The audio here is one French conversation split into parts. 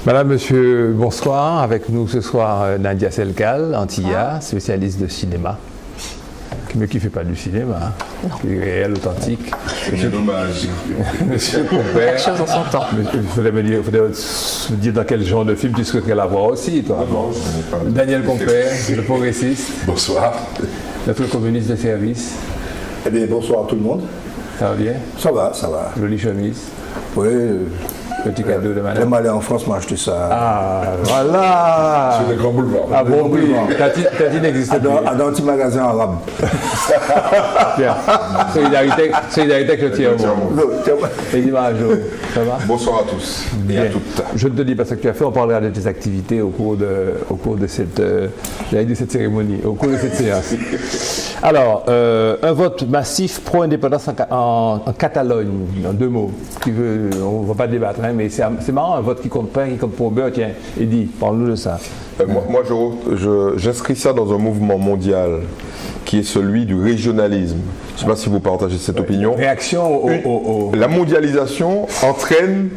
Madame, monsieur, bonsoir. Avec nous ce soir Nadia Selkal, Antilla, spécialiste de cinéma. Mais qui ne fait pas du cinéma, qui est réel, authentique. C'est dommage. Monsieur Compère. Chaque chose en son temps. Il faudrait me dire dans quel genre de film tu souhaiterais la voir aussi, toi. Non, je n'ai pas. Daniel Compère, le progressiste, Bonsoir. notre communiste de service. Eh bien, bonsoir à tout le monde. Ça va bien? Ça va, ça va. Jolie chemise, Oui, petit cadeau de j'aime madame. aller en France, m'a acheté ça. Ah, voilà! Sur les grands boulevards. Ah bon, oui, boulevard. Tati n'existe plus. Dans un petit magasin arabe. Bien. Solidarité avec le tiers-monde. Et dis-moi, Jo, ça va? Bonsoir à tous et à Bien. toutes. Je ne te dis pas ce que tu as fait, on parlera de tes activités au cours de cette cérémonie, au cours de cette séance. Alors, un vote massif pro-indépendance en Catalogne, en deux mots. On ne va pas débattre, hein, mais c'est marrant, un vote qui compte pas, qui compte pour beurre. Tiens, Eddy, parle-nous de ça. Moi, j'inscris ça dans un mouvement mondial qui est celui du régionalisme. Je ne sais pas si vous partagez cette opinion. Réaction au... La mondialisation entraîne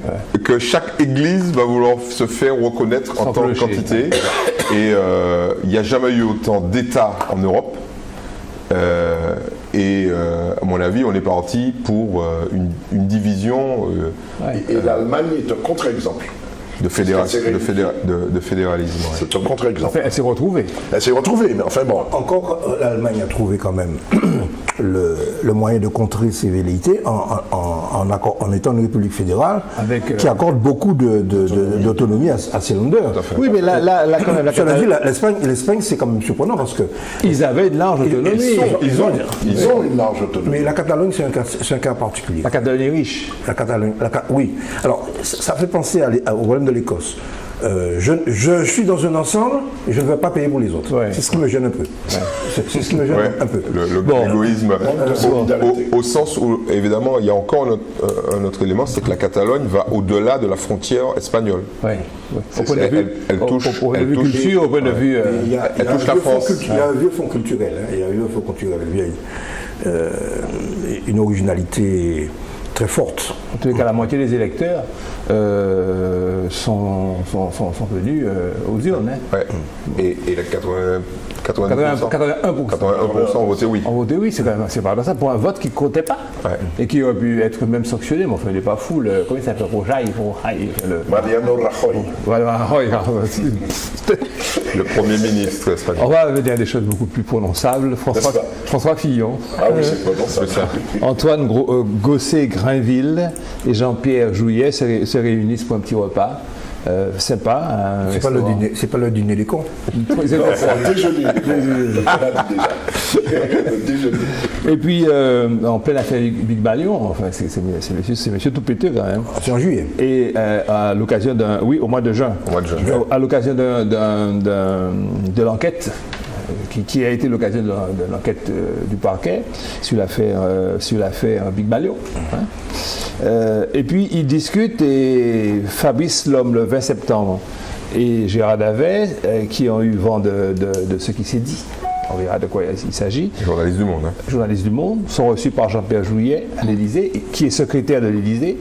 que chaque église va vouloir se faire reconnaître en Sans tant que clocher. quantité. Et il n'y a jamais eu autant d'États en Europe. À mon avis, on est parti pour une division Et l'Allemagne est un contre-exemple. de fédéralisme. Ouais. C'est un contre-exemple. Enfin, elle s'est retrouvée. Elle s'est retrouvée, mais enfin bon. Encore, l'Allemagne a trouvé quand même le moyen de contrer ces velléités en étant une république fédérale Avec, qui accorde beaucoup d'autonomie à ses Länder. Oui, mais là quand même, Cela dit, l'Espagne, c'est quand même surprenant parce que. ils avaient une large autonomie. Ils ont une large autonomie. Mais la Catalogne, c'est un cas particulier. La Catalogne est riche. La Catalogne, oui. Alors, ça fait penser au problème de l'Écosse. Je suis dans un ensemble et je ne vais pas payer pour les autres. Ouais. C'est ce qui me gêne un peu. C'est ce qui me gêne Ouais, un peu. l'égoïsme, solidarité. au sens où, évidemment, il y a encore un autre élément, c'est que la Catalogne va au-delà de la frontière espagnole. Oui. Au point de vue, elle touche- au point de elle vue touche- culture, au point de vue... Il y a elle touche un la vieux fond France. il y a un vieux fond culturel. Il y a un vieux fond culturel vieille. Une originalité très forte. En tous les cas, la moitié des électeurs sont venus aux urnes. Hein. Ouais. Et la 81% 81% ont voté oui. ont voté oui, c'est pas ça pour un vote qui ne comptait pas Ouais. et qui aurait pu être même sanctionné, mais enfin il n'est pas fou. Comment il s'appelle? Rojaï, Mariano Rajoy. voilà. Le Premier ministre espagnol. On va dire des choses beaucoup plus prononçables. François Fillon, Ah oui, c'est pas bon ça. Antoine Gosset-Grainville et Jean-Pierre Jouyet se réunissent pour un petit repas. Sympa. C'est pas le dîner des cons. C'est Non, pas c'est ça. un déjeuner. On l'a dit déjà. Le déjeuner. Et puis, en pleine affaire Big Balion, enfin, c'est monsieur tout péteux quand même. C'est en juillet. Et à l'occasion au mois de juin. Au mois de juin. À l'occasion de l'enquête, qui a été l'occasion de l'enquête du parquet sur l'affaire Big Balion. Hein. Et puis, ils discutent et Fabrice Lhomme, le 20 septembre, et Gérard Davet, qui ont eu vent de ce qui s'est dit. On verra de quoi il s'agit. Journaliste du Monde. Hein. Journalistes du Monde, sont reçus par Jean-Pierre Jouyet à l'Élysée, qui est secrétaire de l'Élysée,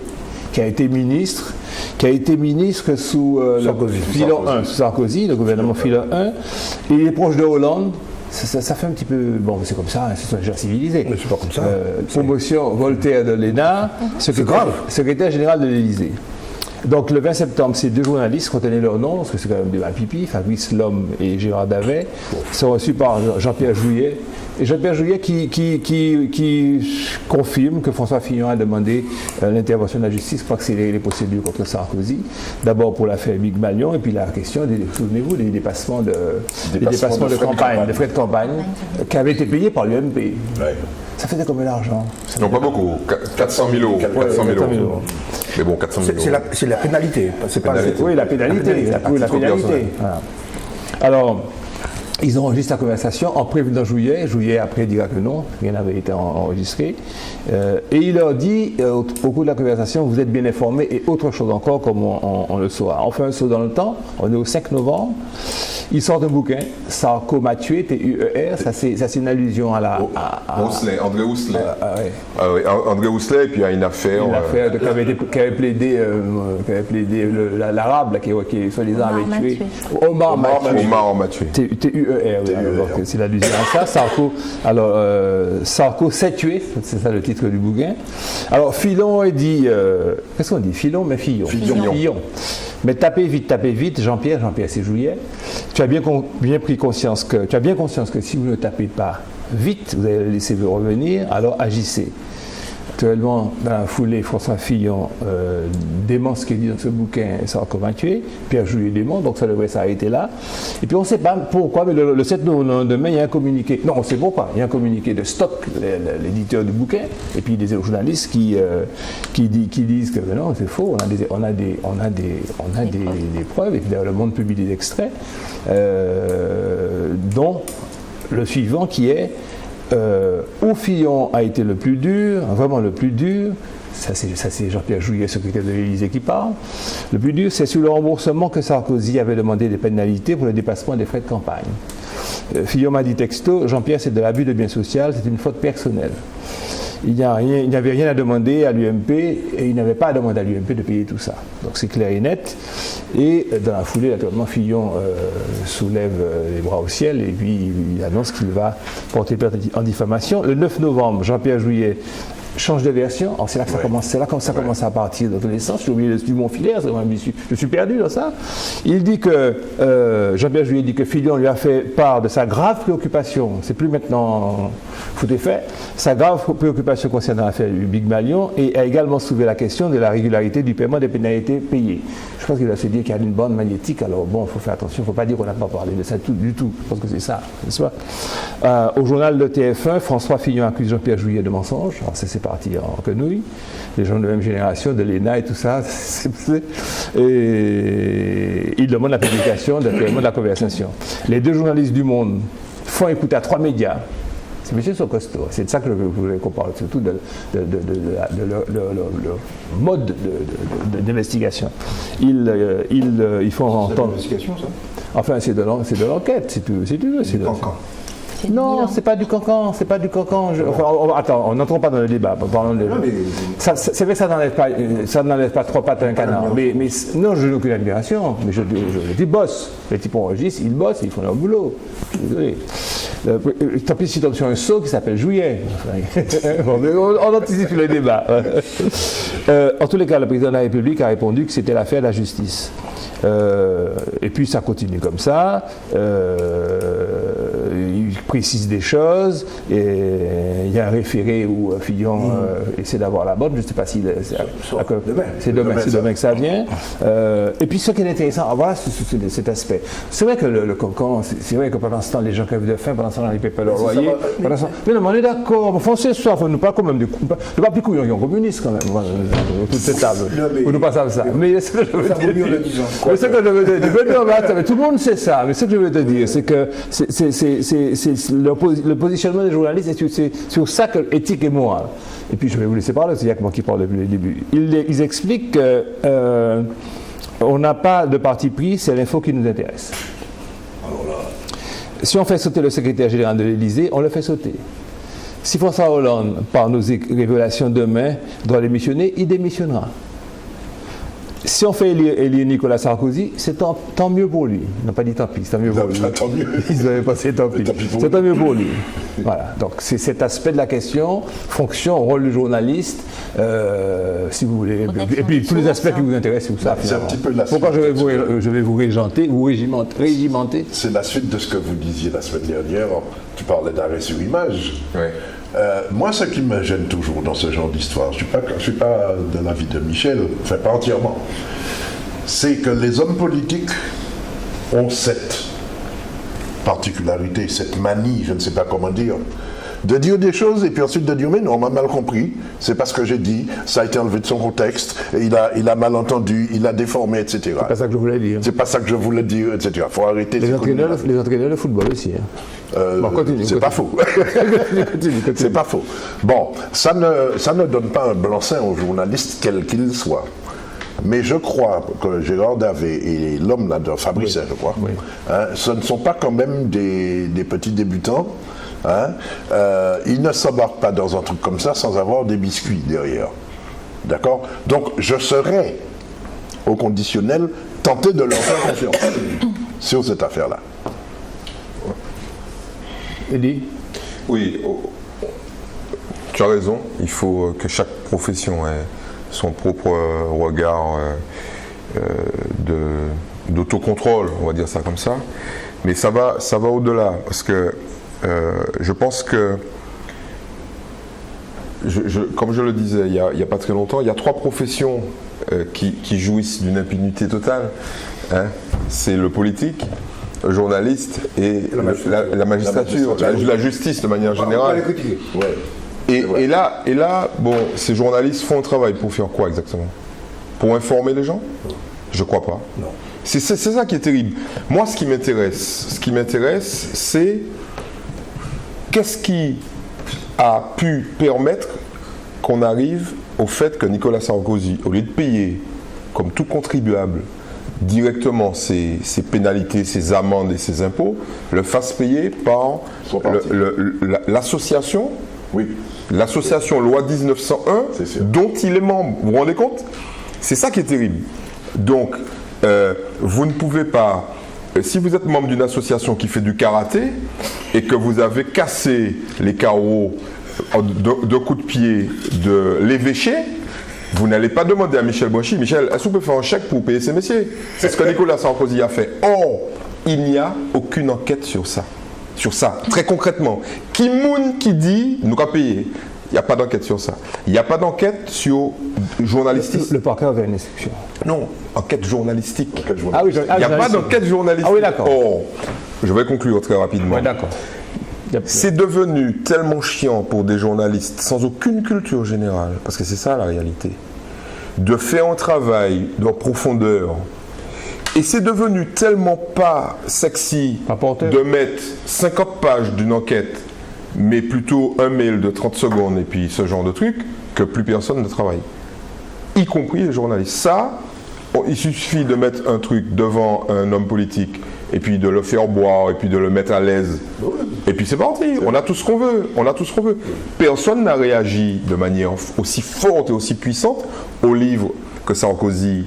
qui a été ministre sous Sarkozy, le gouvernement Filon 1, et il est proche de Hollande. Ça fait un petit peu... Bon, c'est comme ça, hein, c'est un genre civilisé. Mais c'est pas comme ça. Promotion Voltaire de l'ENA, secrétaire général de l'Élysée. Donc le 20 septembre, ces deux journalistes, retenez leur nom, parce que c'est quand même des pipi, Fabrice Lhomme et Gérard Davet, sont reçus par Jean-Pierre Jouyet. Et Jean-Pierre Jouyet qui confirme que François Fillon a demandé l'intervention de la justice pour accélérer les procédures contre Sarkozy. D'abord pour l'affaire Big Balion, et puis la question, souvenez-vous, des dépassements de campagne, de frais de campagne, qui avaient été payés par l'UMP. Ouais. Ça faisait combien d'argent? Non, pas beaucoup. 400 000 euros. 400 000 euros. Mais bon, 400 000 euros. C'est la pénalité. C'est pas Oui, la pénalité. À titre personnel. Voilà. Alors, Ils enregistrent la conversation en prévenant Juillet. Juillet après dira que non, rien n'avait été enregistré. Et il leur dit au cours de la conversation, vous êtes bien informés et autre chose encore comme on le saura. On fait un saut dans le temps, on est au 5 novembre. Ils sortent un bouquin, Sarko m'a tué, T-U-E-R, ça c'est une allusion à la... Housselet, André Housselet. Ouais. Ah oui, André Housselet, et puis il y a une affaire. Qui avait plaidé l'arabe, qui soi-disant avait tué. Omar m'a tué. T-U-E-R, oui, alors, c'est l'allusion à ça. Sarko s'est tué, c'est ça le titre du bouquin. Alors Filon dit, qu'est-ce qu'on dit? Filon, mais Fillon. Mais tapez vite, Jean-Pierre c'est Juillet. Tu as bien pris conscience que, si vous ne tapez pas vite, vous allez le laisser revenir, alors agissez. Actuellement, dans la foulée, François Fillon dément ce qu'il dit dans ce bouquin, Sarko m'a tué, Pierre Juillet dément, donc ça devrait s'arrêter là. Et puis on ne sait pas pourquoi, mais le 7 novembre demain, il y a un communiqué. Non, on sait pourquoi. Il y a un communiqué de Stock, l'éditeur du bouquin, et puis des journalistes qui disent que non, c'est faux, on a des preuves, et puis le Monde publie des extraits, dont le suivant qui est où Fillon a été le plus dur, vraiment le plus dur, ça c'est Jean-Pierre Juillet, secrétaire de l'Élysée qui parle, le plus dur c'est sur le remboursement que Sarkozy avait demandé des pénalités pour le dépassement des frais de campagne. Fillon m'a dit texto, Jean-Pierre c'est de l'abus de bien social, c'est une faute personnelle. Il n'avait rien à demander à l'UMP et il n'avait pas à demander à l'UMP de payer tout ça. Donc c'est clair et net. Et dans la foulée, naturellement, Fillon soulève les bras au ciel et puis il annonce qu'il va porter plainte en diffamation. Le 9 novembre, Jean-Pierre Juillet change de version. Alors c'est là que ça commence à partir dans tous les sens. J'ai oublié le mon filaire, je suis perdu dans ça. Il dit que Jean-Pierre Juillet dit que Fillon lui a fait part de sa grave préoccupation. C'est plus maintenant foot et fait. Sa grave préoccupation concernant l'affaire du Big Malion et a également soulevé la question de la régularité du paiement des pénalités payées. Je pense qu'il va se dire qu'il y a une bande magnétique. Alors bon, il faut faire attention. Il ne faut pas dire qu'on n'a pas parlé de ça du tout. Je pense que c'est ça, n'est-ce pas? Au journal de TF1, François Fillon accuse Jean-Pierre Juillet de mensonge. Alors c'est parti en quenouille, les gens de la même génération, de l'ENA et tout ça, et il demande la publication de la conversation. Les deux journalistes du Monde font écouter à 3 médias. Ces messieurs sont costauds, c'est de ça que je voulais qu'on parle, surtout de leur mode d'investigation. Ils font entendre... C'est de l'investigation, ça? Enfin, c'est de l'enquête, si tu veux. C'est du cancan. Non, c'est pas du cancan, attends, on n'entre pas dans le débat. C'est vrai que ça n'enlève pas 3 pattes à un canard. Mais non, je n'ai aucune admiration. Mais je dis boss. Les types enregistrent, ils bossent, ils font leur boulot. Désolé. Tant pis si tu tombes sur un saut qui s'appelle Juillet. On anticipe le débat. En tous les cas, le président de la République a répondu que c'était l'affaire de la justice. Et puis ça continue comme ça. Il précise des choses. Et il y a un référé où Fillon essaie d'avoir la bonne. Je ne sais pas si c'est demain que ça vient. Et puis ce qui est intéressant, voilà cet aspect. C'est vrai que le cancan, c'est vrai que pendant ce temps, les gens crèvent de faim, pendant ce temps, ils ne paient pas leur loyer. Mais non, on est d'accord. Enfin, c'est ça. Nous pas quand même de coups. Ne pas plus couillons communistes quand même. Toute cette table. Vous nous passez ça. Mais ce que je veux dire. Tout le monde sait ça, mais ce que je veux te dire, c'est que le positionnement des journalistes est sur ça que éthique et morale. Et puis je vais vous laisser parler, c'est Jacques qui parle depuis le début. Ils expliquent qu'on n'a pas de parti pris, c'est l'info qui nous intéresse. Si on fait sauter le secrétaire général de l'Élysée, on le fait sauter. Si François Hollande, par nos révélations demain, doit démissionner, il démissionnera. Si on fait élire Nicolas Sarkozy, c'est tant mieux pour lui. Il n'a pas dit tant pis, c'est tant mieux pour lui. Tant mieux. Ils n'avaient pas c'est tant pis. C'est tant mieux pour lui. Voilà. Donc c'est cet aspect de la question, fonction, rôle du journaliste, si vous voulez. Et puis tous les aspects qui vous intéressent, c'est ça. C'est un petit peu la Pourquoi je vais vous régimenter. C'est la suite de ce que vous disiez la semaine dernière. Tu parlais d'arrêt sur image. Ouais. Moi, ce qui me gêne toujours dans ce genre d'histoire, je ne suis pas de l'avis de Michel, enfin pas entièrement, c'est que les hommes politiques ont cette particularité, cette manie, je ne sais pas comment dire, de dire des choses et puis ensuite de dire mais non, on m'a mal compris, c'est parce que j'ai dit, ça a été enlevé de son contexte, et il a mal entendu, il a déformé, etc. C'est pas ça que je voulais dire. C'est pas ça que je voulais dire, etc. Faut arrêter Les entraîneurs de football aussi. Hein. Bon, continue. C'est pas faux. Continue. C'est pas faux. Bon, ça ne donne pas un blanc-seing aux journalistes, quel qu'il soit. Mais je crois que Gérard Davet et l'homme là de Fabrice, je crois, hein, ce ne sont pas quand même des petits débutants. Hein. Ils ne s'embarquent pas dans un truc comme ça sans avoir des biscuits derrière. D'accord? Donc je serais, au conditionnel, tenté de leur faire confiance sur cette affaire-là. Eddie? Oui, tu as raison. Il faut que chaque profession ait son propre regard d'autocontrôle, on va dire ça comme ça. Mais ça va au-delà, parce que je pense que, comme je le disais il n'y a pas très longtemps, il y a 3 professions qui jouissent d'une impunité totale. Hein. C'est le politique, le journaliste et la magistrature, la justice de manière générale. Ouais. Et là, bon, ces journalistes font un travail pour faire quoi exactement? Pour informer les gens? Je crois pas. Non. C'est ça qui est terrible. Moi, ce qui m'intéresse, c'est qu'est-ce qui a pu permettre qu'on arrive au fait que Nicolas Sarkozy, au lieu de payer, comme tout contribuable, directement ses pénalités, ses amendes et ses impôts, le fasse payer par l'association. Oui. L'association loi 1901 dont il est membre. Vous vous rendez compte? C'est ça qui est terrible. Donc, vous ne pouvez pas, si vous êtes membre d'une association qui fait du karaté et que vous avez cassé les carreaux de coups de pied de l'évêché, vous n'allez pas demander à Michel Bouchy, Michel, est-ce qu'on peut faire un chèque pour payer ces messieurs? C'est ce que Nicolas Sarkozy a fait. Or, il n'y a aucune enquête sur ça. Très concrètement. Qui dit, nous avons payé. Il n'y a pas d'enquête sur ça. Il n'y a pas d'enquête sur journalistique. Le parquet avait une instruction. Non, enquête journalistique. Ah oui, il n'y a pas d'enquête journalistique. Ah oui, d'accord. Or, je vais conclure très rapidement. Oui, d'accord. C'est devenu tellement chiant pour des journalistes sans aucune culture générale, parce que c'est ça la réalité, de faire un travail de profondeur. Et c'est devenu tellement pas sexy de mettre 50 pages d'une enquête, mais plutôt un mail de 30 secondes et puis ce genre de truc, que plus personne ne travaille. Y compris les journalistes. Ça, il suffit de mettre un truc devant un homme politique et puis de le faire boire et puis de le mettre à l'aise. Et puis c'est parti, on a tout ce qu'on veut. Personne n'a réagi de manière aussi forte et aussi puissante au livre que Sarkozy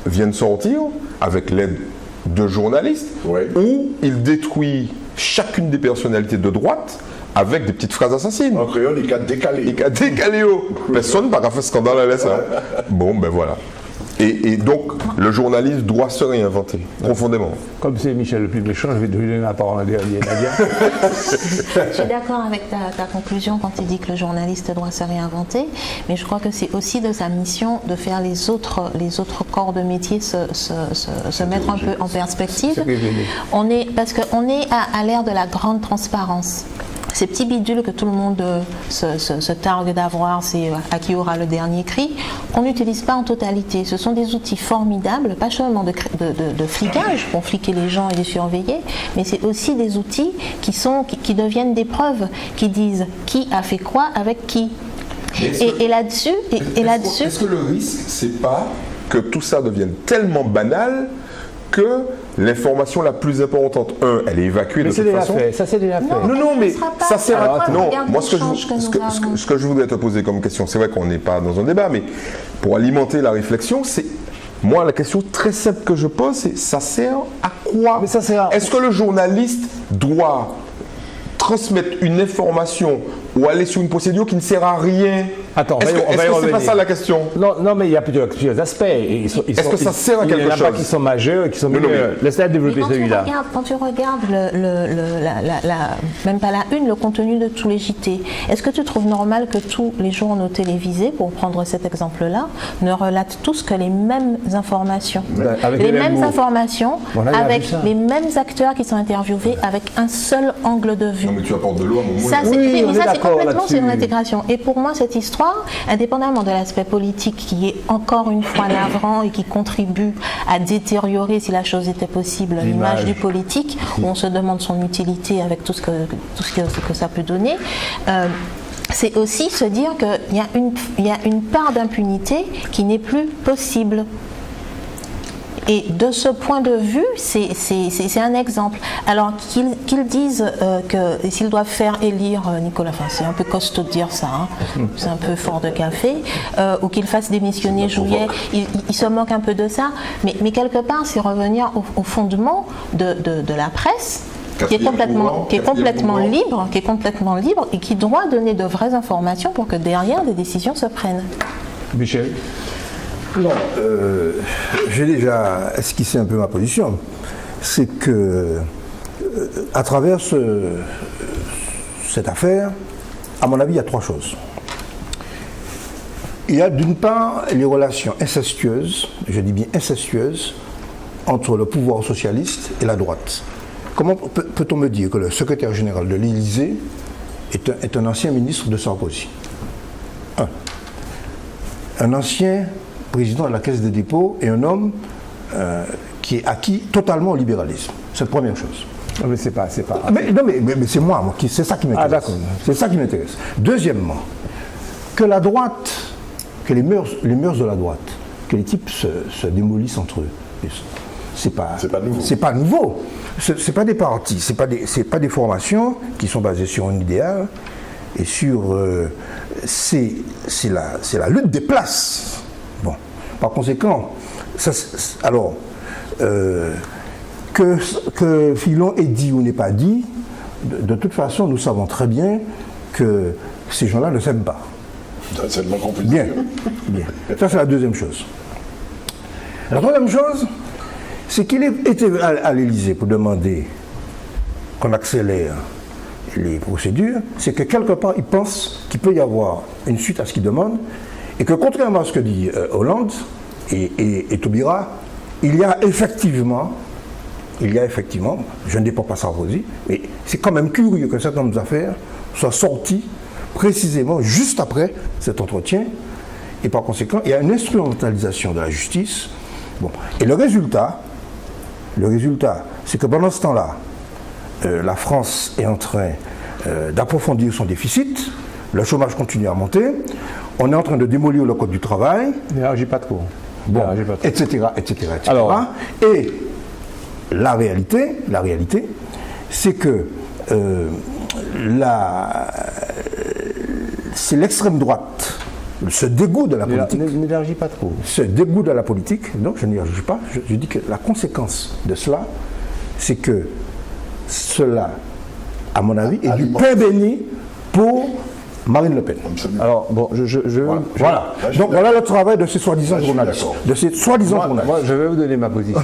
vient de sortir, avec l'aide de journalistes, où il détruit chacune des personnalités de droite avec des petites phrases assassines. En créole, il a décalé. Personne n'a fait scandale à l'aise. Bon, ben voilà. Et donc, le journaliste doit se réinventer, profondément. Comme c'est Michel le plus méchant, je vais te donner la parole à Nadia. Je suis d'accord avec ta conclusion quand il dit que le journaliste doit se réinventer, mais je crois que c'est aussi de sa mission de faire les autres corps de métier se mettre un peu en perspective. Parce qu'on est à l'ère de la grande transparence. Ces petits bidules que tout le monde se targue d'avoir, c'est à qui aura le dernier cri, qu'on n'utilise pas en totalité. Ce sont des outils formidables, pas seulement de flicage pour fliquer les gens et les surveiller, mais c'est aussi des outils qui deviennent des preuves, qui disent qui a fait quoi avec qui. Et là-dessus... Est-ce que le risque, c'est pas que tout ça devienne tellement banal que l'information la plus importante, elle est évacuée de toute façon. Ça c'est déjà fait. Non, mais ça sert à... Non, moi ce que je voudrais te poser comme question, c'est vrai qu'on n'est pas dans un débat, mais pour alimenter la réflexion, c'est... Moi, la question très simple que je pose, c'est ça sert à quoi? Est-ce que le journaliste doit transmettre une information ou aller sur une procédure qui ne sert à rien? Attends, Est-ce que on va y c'est revenir. pas ça la question? Non, mais il y a plusieurs aspects. Est-ce que ça sert à quelque Il y en a chose? pas qui sont majeurs et qui sont Non, mineurs. Laisse-la développer Mais celui-là. quand tu regardes même pas la une, le contenu de tous les JT, est-ce que tu trouves normal que tous les journaux télévisés, pour prendre cet exemple-là, ne relatent tous que les mêmes informations? Avec les les mêmes mêmes mots. informations, Bon, là, il y a avec vu ça. les mêmes acteurs qui sont interviewés, avec un seul angle de vue. Non, mais tu apportes de l'eau à mon mot. Ça, c'est, Oui, mais on est ça, c'est d'accord complètement là-dessus. c'est une intégration. Et pour moi, cette histoire, indépendamment de l'aspect politique qui est encore une fois navrant et qui contribue à détériorer, si la chose était possible, l'image du politique, où on se demande son utilité avec tout ce que ça peut donner, c'est aussi se dire qu'il y a une part d'impunité qui n'est plus possible. Et de ce point de vue, c'est un exemple. Alors qu'ils disent que s'ils doivent faire élire Nicolas, enfin c'est un peu costaud de dire ça, hein, c'est un peu fort de café, ou qu'ils fassent démissionner Jouyet, ils se moquent un peu de ça, mais quelque part c'est revenir au fondement de la presse, qui est complètement libre et qui doit donner de vraies informations pour que derrière des décisions se prennent. Michel? Non, j'ai déjà esquissé un peu ma position. C'est que, à travers cette affaire, à mon avis, il y a trois choses. Il y a d'une part les relations incestueuses, je dis bien incestueuses, entre le pouvoir socialiste et la droite. Comment peut-on me dire que le secrétaire général de l'Élysée est un ancien ministre de Sarkozy? Un ancien président de la Caisse des dépôts et un homme qui est acquis totalement au libéralisme. C'est la première chose. Non, mais c'est pas. Mais c'est moi c'est ça qui m'intéresse. Ah, d'accord. C'est ça qui m'intéresse. Deuxièmement, que la droite, que les mœurs de la droite, que les types se démolissent entre eux. C'est pas nouveau. C'est pas nouveau. C'est pas des partis, c'est pas des formations qui sont basées sur un idéal et sur c'est la lutte des places. Bon, par conséquent, que Filon ait dit ou n'ait pas dit, de toute façon, nous savons très bien que ces gens-là ne s'aiment pas. C'est le moins qu'on puisse Bien, dire. bien. Ça, c'est la deuxième chose. La troisième chose, c'est qu'il était à l'Élysée pour demander qu'on accélère les procédures, c'est que quelque part, il pense qu'il peut y avoir une suite à ce qu'il demande, et que contrairement à ce que dit Hollande et Taubira, il y a effectivement, je ne dépends pas Sarkozy, mais c'est quand même curieux que cet homme d'affaires soit sorti précisément juste après cet entretien, et par conséquent, il y a une instrumentalisation de la justice. Bon. Et le résultat, c'est que pendant ce temps-là, la France est en train d'approfondir son déficit, le chômage continue à monter, on est en train de démolir le code du travail, N'élargis pas trop. bon, N'élargis pas trop. etc. Alors, et la réalité, c'est que c'est l'extrême droite, ce dégoût de la politique. N'élargis pas trop. Ce dégoût de la politique, donc je n'y juge pas, je dis que la conséquence de cela, c'est que cela, à mon avis, est du pain béni pour Marine Le Pen. Absolument. Alors, bon, Voilà. Là, je suis Donc voilà le travail de ces soi-disant Là, je suis journalistes. d'accord. De ces soi-disant journalistes. Moi, je vais vous donner ma position.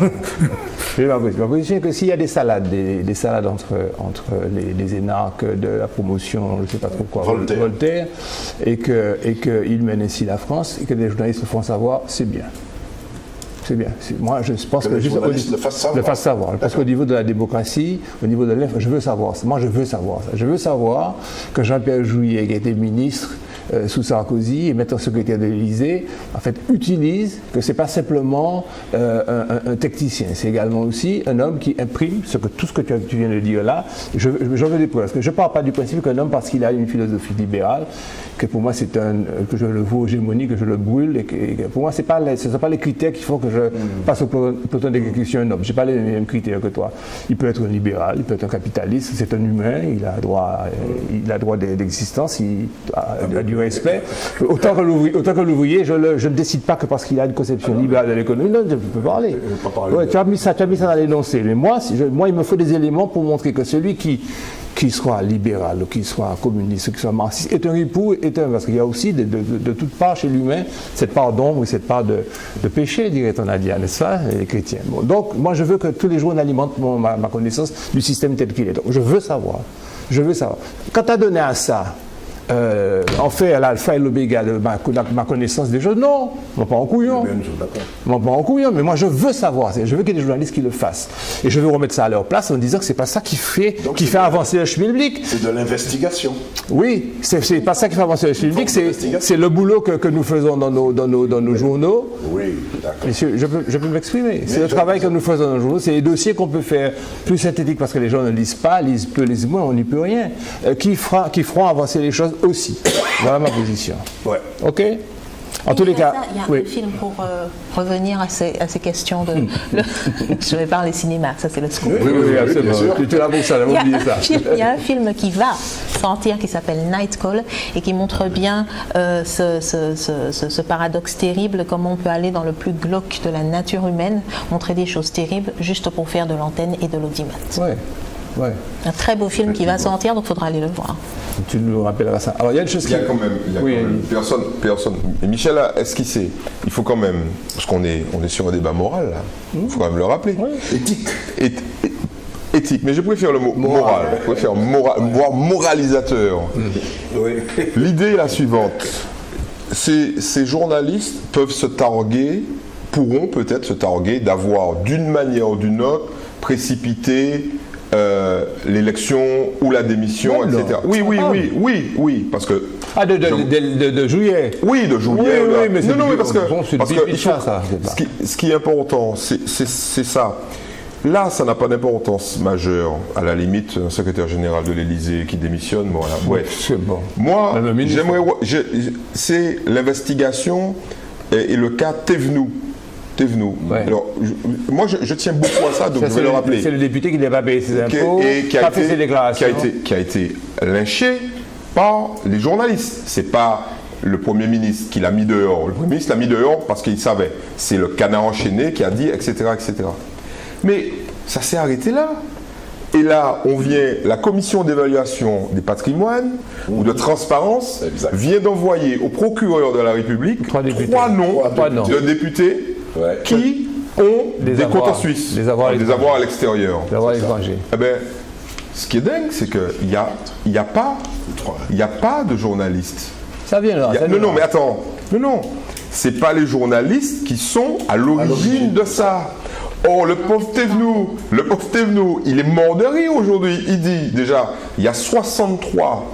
Ma position est que s'il y a des salades, des salades entre les énarques de la promotion, je ne sais pas trop quoi, Voltaire, et qu'ils mènent ainsi la France, et que les journalistes le font savoir, c'est bien. C'est bien. Moi, je pense Que les journalistes le fassent savoir. Parce qu'au niveau de la démocratie, au niveau de l'info, je veux savoir. Moi, je veux savoir ça. Je veux savoir que Jean-Pierre Jouyet, qui était ministre sous Sarkozy et maintenant secrétaire de l'Élysée, en fait, utilise que c'est pas simplement un technicien, c'est également aussi un homme qui imprime tout ce que tu viens de dire là. J'en veux des preuves. Parce que je ne pars pas du principe qu'un homme, parce qu'il a une philosophie libérale, que pour moi c'est que je le vois hégémonique, que je le brûle, et que pour moi ce ne sont pas les critères qui font que je passe au peloton d'exécution un homme. Je n'ai pas les mêmes critères que toi. Il peut être un libéral, il peut être un capitaliste, c'est un humain, il a droit d'existence, il a dû du respect. Autant que l'ouvrier, je ne décide pas que parce qu'il a une conception libérale de l'économie, non, je peux parler. Ouais, tu as mis ça dans l'énoncé. Mais moi, il me faut des éléments pour montrer que celui qui soit libéral, ou qui soit communiste, ou qui soit marxiste, est un ripou, parce qu'il y a aussi de toute part chez l'humain cette part d'ombre et cette part de péché, dirait-on à dire, n'est-ce pas, les chrétiens. Bon, donc, moi, je veux que tous les jours on alimente ma connaissance du système tel qu'il est. Donc, je veux savoir. Quand tu as donné à ça, en fait, l'alpha et l'oméga de ma connaissance des choses, non, pas en couillon. Pas en couillon, mais moi je veux savoir, je veux qu'il y ait des journalistes qui le fassent. Et je veux remettre ça à leur place en disant que c'est pas ça qui fait avancer le schmilblick. C'est de l'investigation. Oui, c'est pas ça qui fait avancer le schmilblick, c'est le boulot que nous faisons dans nos journaux. Oui, d'accord. Messieurs, je peux m'exprimer. C'est le travail que nous faisons dans nos journaux, c'est les dossiers qu'on peut faire plus synthétiques parce que les gens ne lisent pas, lisent peu, lisent moins, on n'y peut rien, qui feront avancer les choses aussi. Voilà ma position. Ouais. Ok? En tous les cas. Il y a un film pour revenir à ces questions de. Je vais parler cinéma, ça c'est le scoop. Oui, absolument. Tu l'as pour ça, j'avais oublié ça. Il y a un film qui va sortir qui s'appelle Night Call et qui montre bien ce paradoxe terrible, comment on peut aller dans le plus glauque de la nature humaine, montrer des choses terribles juste pour faire de l'antenne et de l'audimat. Ouais. Un très beau film qui va sortir, donc il faudra aller le voir. Tu nous rappelleras ça. Alors il y a une chose Il y a quand même personne. Et Michel a esquissé. Il faut quand même, parce qu'on est sur un débat moral là, il faut quand même le rappeler. Éthique. Éthique, mais je préfère le mot moral. Je préfère voire moralisateur. Oui. L'idée est la suivante. Ces journalistes pourront peut-être se targuer d'avoir d'une manière ou d'une autre précipité l'élection ou la démission, non, etc. Oui, parce que... de juillet. Oui, de juillet. Oui, mais parce que ça. Ce qui est important, c'est ça. Là, ça n'a pas d'importance majeure. À la limite, un secrétaire général de l'Élysée qui démissionne, voilà. Bref. Bon. Moi, c'est l'investigation et le cas Thévenoud. Ouais. Alors, moi, je tiens beaucoup à ça, donc ça, je vais le rappeler. C'est le député qui n'a pas payé ses impôts, qui a fait ses déclarations. Qui a été lynché par les journalistes. C'est pas le Premier ministre qui l'a mis dehors. Le Premier ministre l'a mis dehors parce qu'il savait. C'est le canard enchaîné qui a dit, etc., etc. Mais ça s'est arrêté là. Et là, la commission d'évaluation des patrimoines ou de transparence vient d'envoyer au procureur de la République trois noms de députés qui ont des comptes en Suisse, des avoirs à l'extérieur. Des avoirs étrangers. Eh bien, ce qui est dingue, c'est qu'il n'y a pas de journalistes. Ça vient là. Non, mais attends. Non. Ce n'est pas les journalistes qui sont à l'origine de ça. Oh, le pauvre Thévenoud, il est mort de rire aujourd'hui. Il dit déjà, il y a 63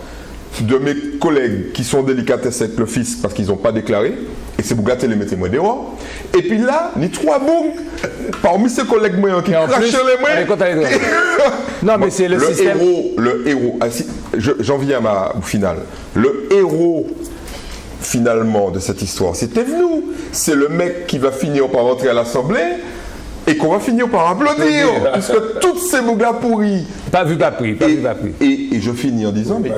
de mes collègues qui sont délicatesses avec le fisc parce qu'ils n'ont pas déclaré. Et c'est pour gâter les mettez-moi dehors. Et puis là, ni trois bougs parmi ces collègues moyens qui crachent les mains. Non, mais c'est le système. Le héros. J'en viens au final. Le héros, finalement, de cette histoire, c'est Thévenoud. C'est le mec qui va finir par rentrer à l'Assemblée et qu'on va finir par applaudir. Parce que toutes ces bougas pourris. Pas vu, pas pris. Et je finis en disant, mais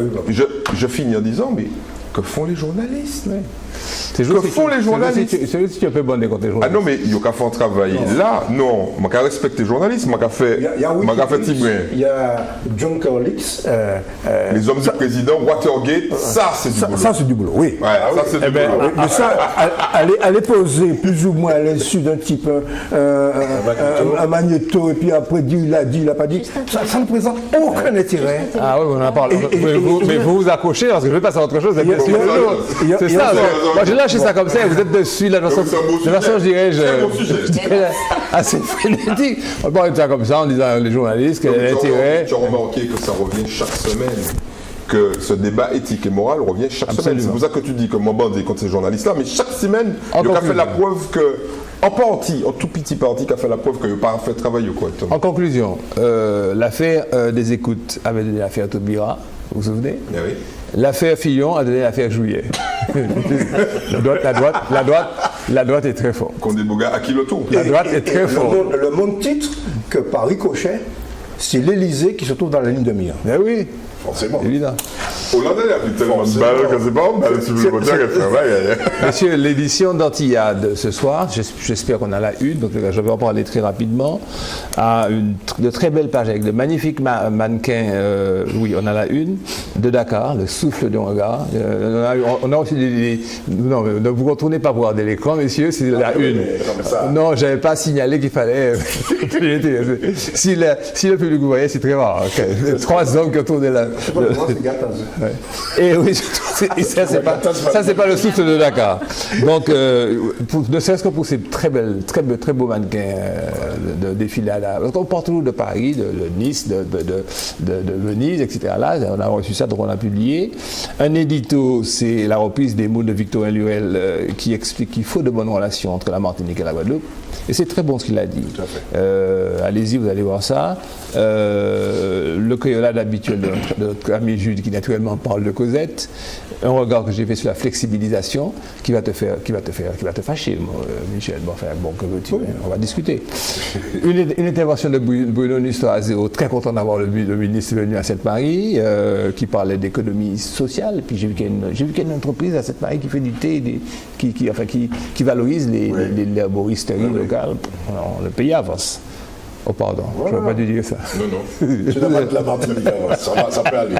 que font les journalistes? Que font les journalistes? C'est juste tu peux bonner contre les journalistes. Ah non, mais il y a qu'à faire un travail. Là, non. Il y a respecter les journalistes. Il y a fait il y a John Corlix. Les hommes du président, Watergate, ça c'est du boulot. Ça c'est du boulot, oui. Ouais, ça c'est du boulot. Mais ça, elle est posée plus ou moins à l'insu d'un type, un magnéto, et puis après, il l'a pas dit. Ça ne présente aucun intérêt. Ah oui, on en parle. Mais vous accrochez, parce que je vais passer à autre chose. C'est ça. Moi, j'ai lâché ça comme ça, vous êtes dessus, de façon, je dirais, assez frénétique. On parle de ça comme ça en disant les journalistes, quel est l'intérêt. Tu as remarqué que ça revient chaque semaine, que ce débat éthique et moral revient chaque semaine. C'est pour ça que tu dis que moi, bandé contre ces journalistes-là, mais chaque semaine, il a fait la preuve que, en tout petit parti, qui a fait la preuve qu'il n'a pas fait travailler correctement. En conclusion, l'affaire des écoutes avait donné l'affaire Taubira, vous vous souvenez? Oui. L'affaire Fillon a donné l'affaire Juillet. La droite est très forte. Qu'on des beaux gars à qui le tour. La droite est très forte. Le monde titre que par ricochet, c'est l'Élysée qui se trouve dans la ligne de mire. Ben oui. Forcément. Évident. Hollandais a pris tellement de balles que c'est pas en balle sur le moteur qu'elle travaille. Monsieur, l'édition d'Antillade ce soir, j'espère qu'on a la une, donc je vais en parler très rapidement, a de très belles pages avec de magnifiques mannequins, oui, on a la une, de Dakar, le souffle du regard. On a aussi non, ne vous retournez pas voir des l'écran, messieurs, c'est la une. Non, je n'avais pas signalé qu'il fallait. Si le public vous voyez, c'est très rare. Okay. 3 hommes qui ont tourné là. Et oui, ça, c'est pas le souffle de Dakar. Donc, ne serait-ce que pour ces très beaux mannequins de défilés partout de Paris, de Nice, de Venise, etc. Là, on a reçu ça, donc on a publié. Un édito, c'est la reprise des mots de Victorin Lurel qui explique qu'il faut de bonnes relations entre la Martinique et la Guadeloupe. Et c'est très bon ce qu'il a dit. Allez-y, vous allez voir ça. Le créolade habituel de notre ami Jude, qui naturellement parle de Cosette. Un regard que j'ai fait sur la flexibilisation, qui va te fâcher, Michel. Bon, enfin, bon, que veux-tu, on va discuter. Une intervention de Bruno Nustoazeo, très content d'avoir le ministre venu à Sainte-Marie, qui parlait d'économie sociale. Et puis j'ai vu qu'il y a une entreprise à Sainte-Marie qui fait du thé, qui valorise les herboristeries locales. On le paye avance. Oh pardon, voilà. Je n'aurais pas dû dire ça. Non. Tu n'as pas de la Martinique, ça peut aller.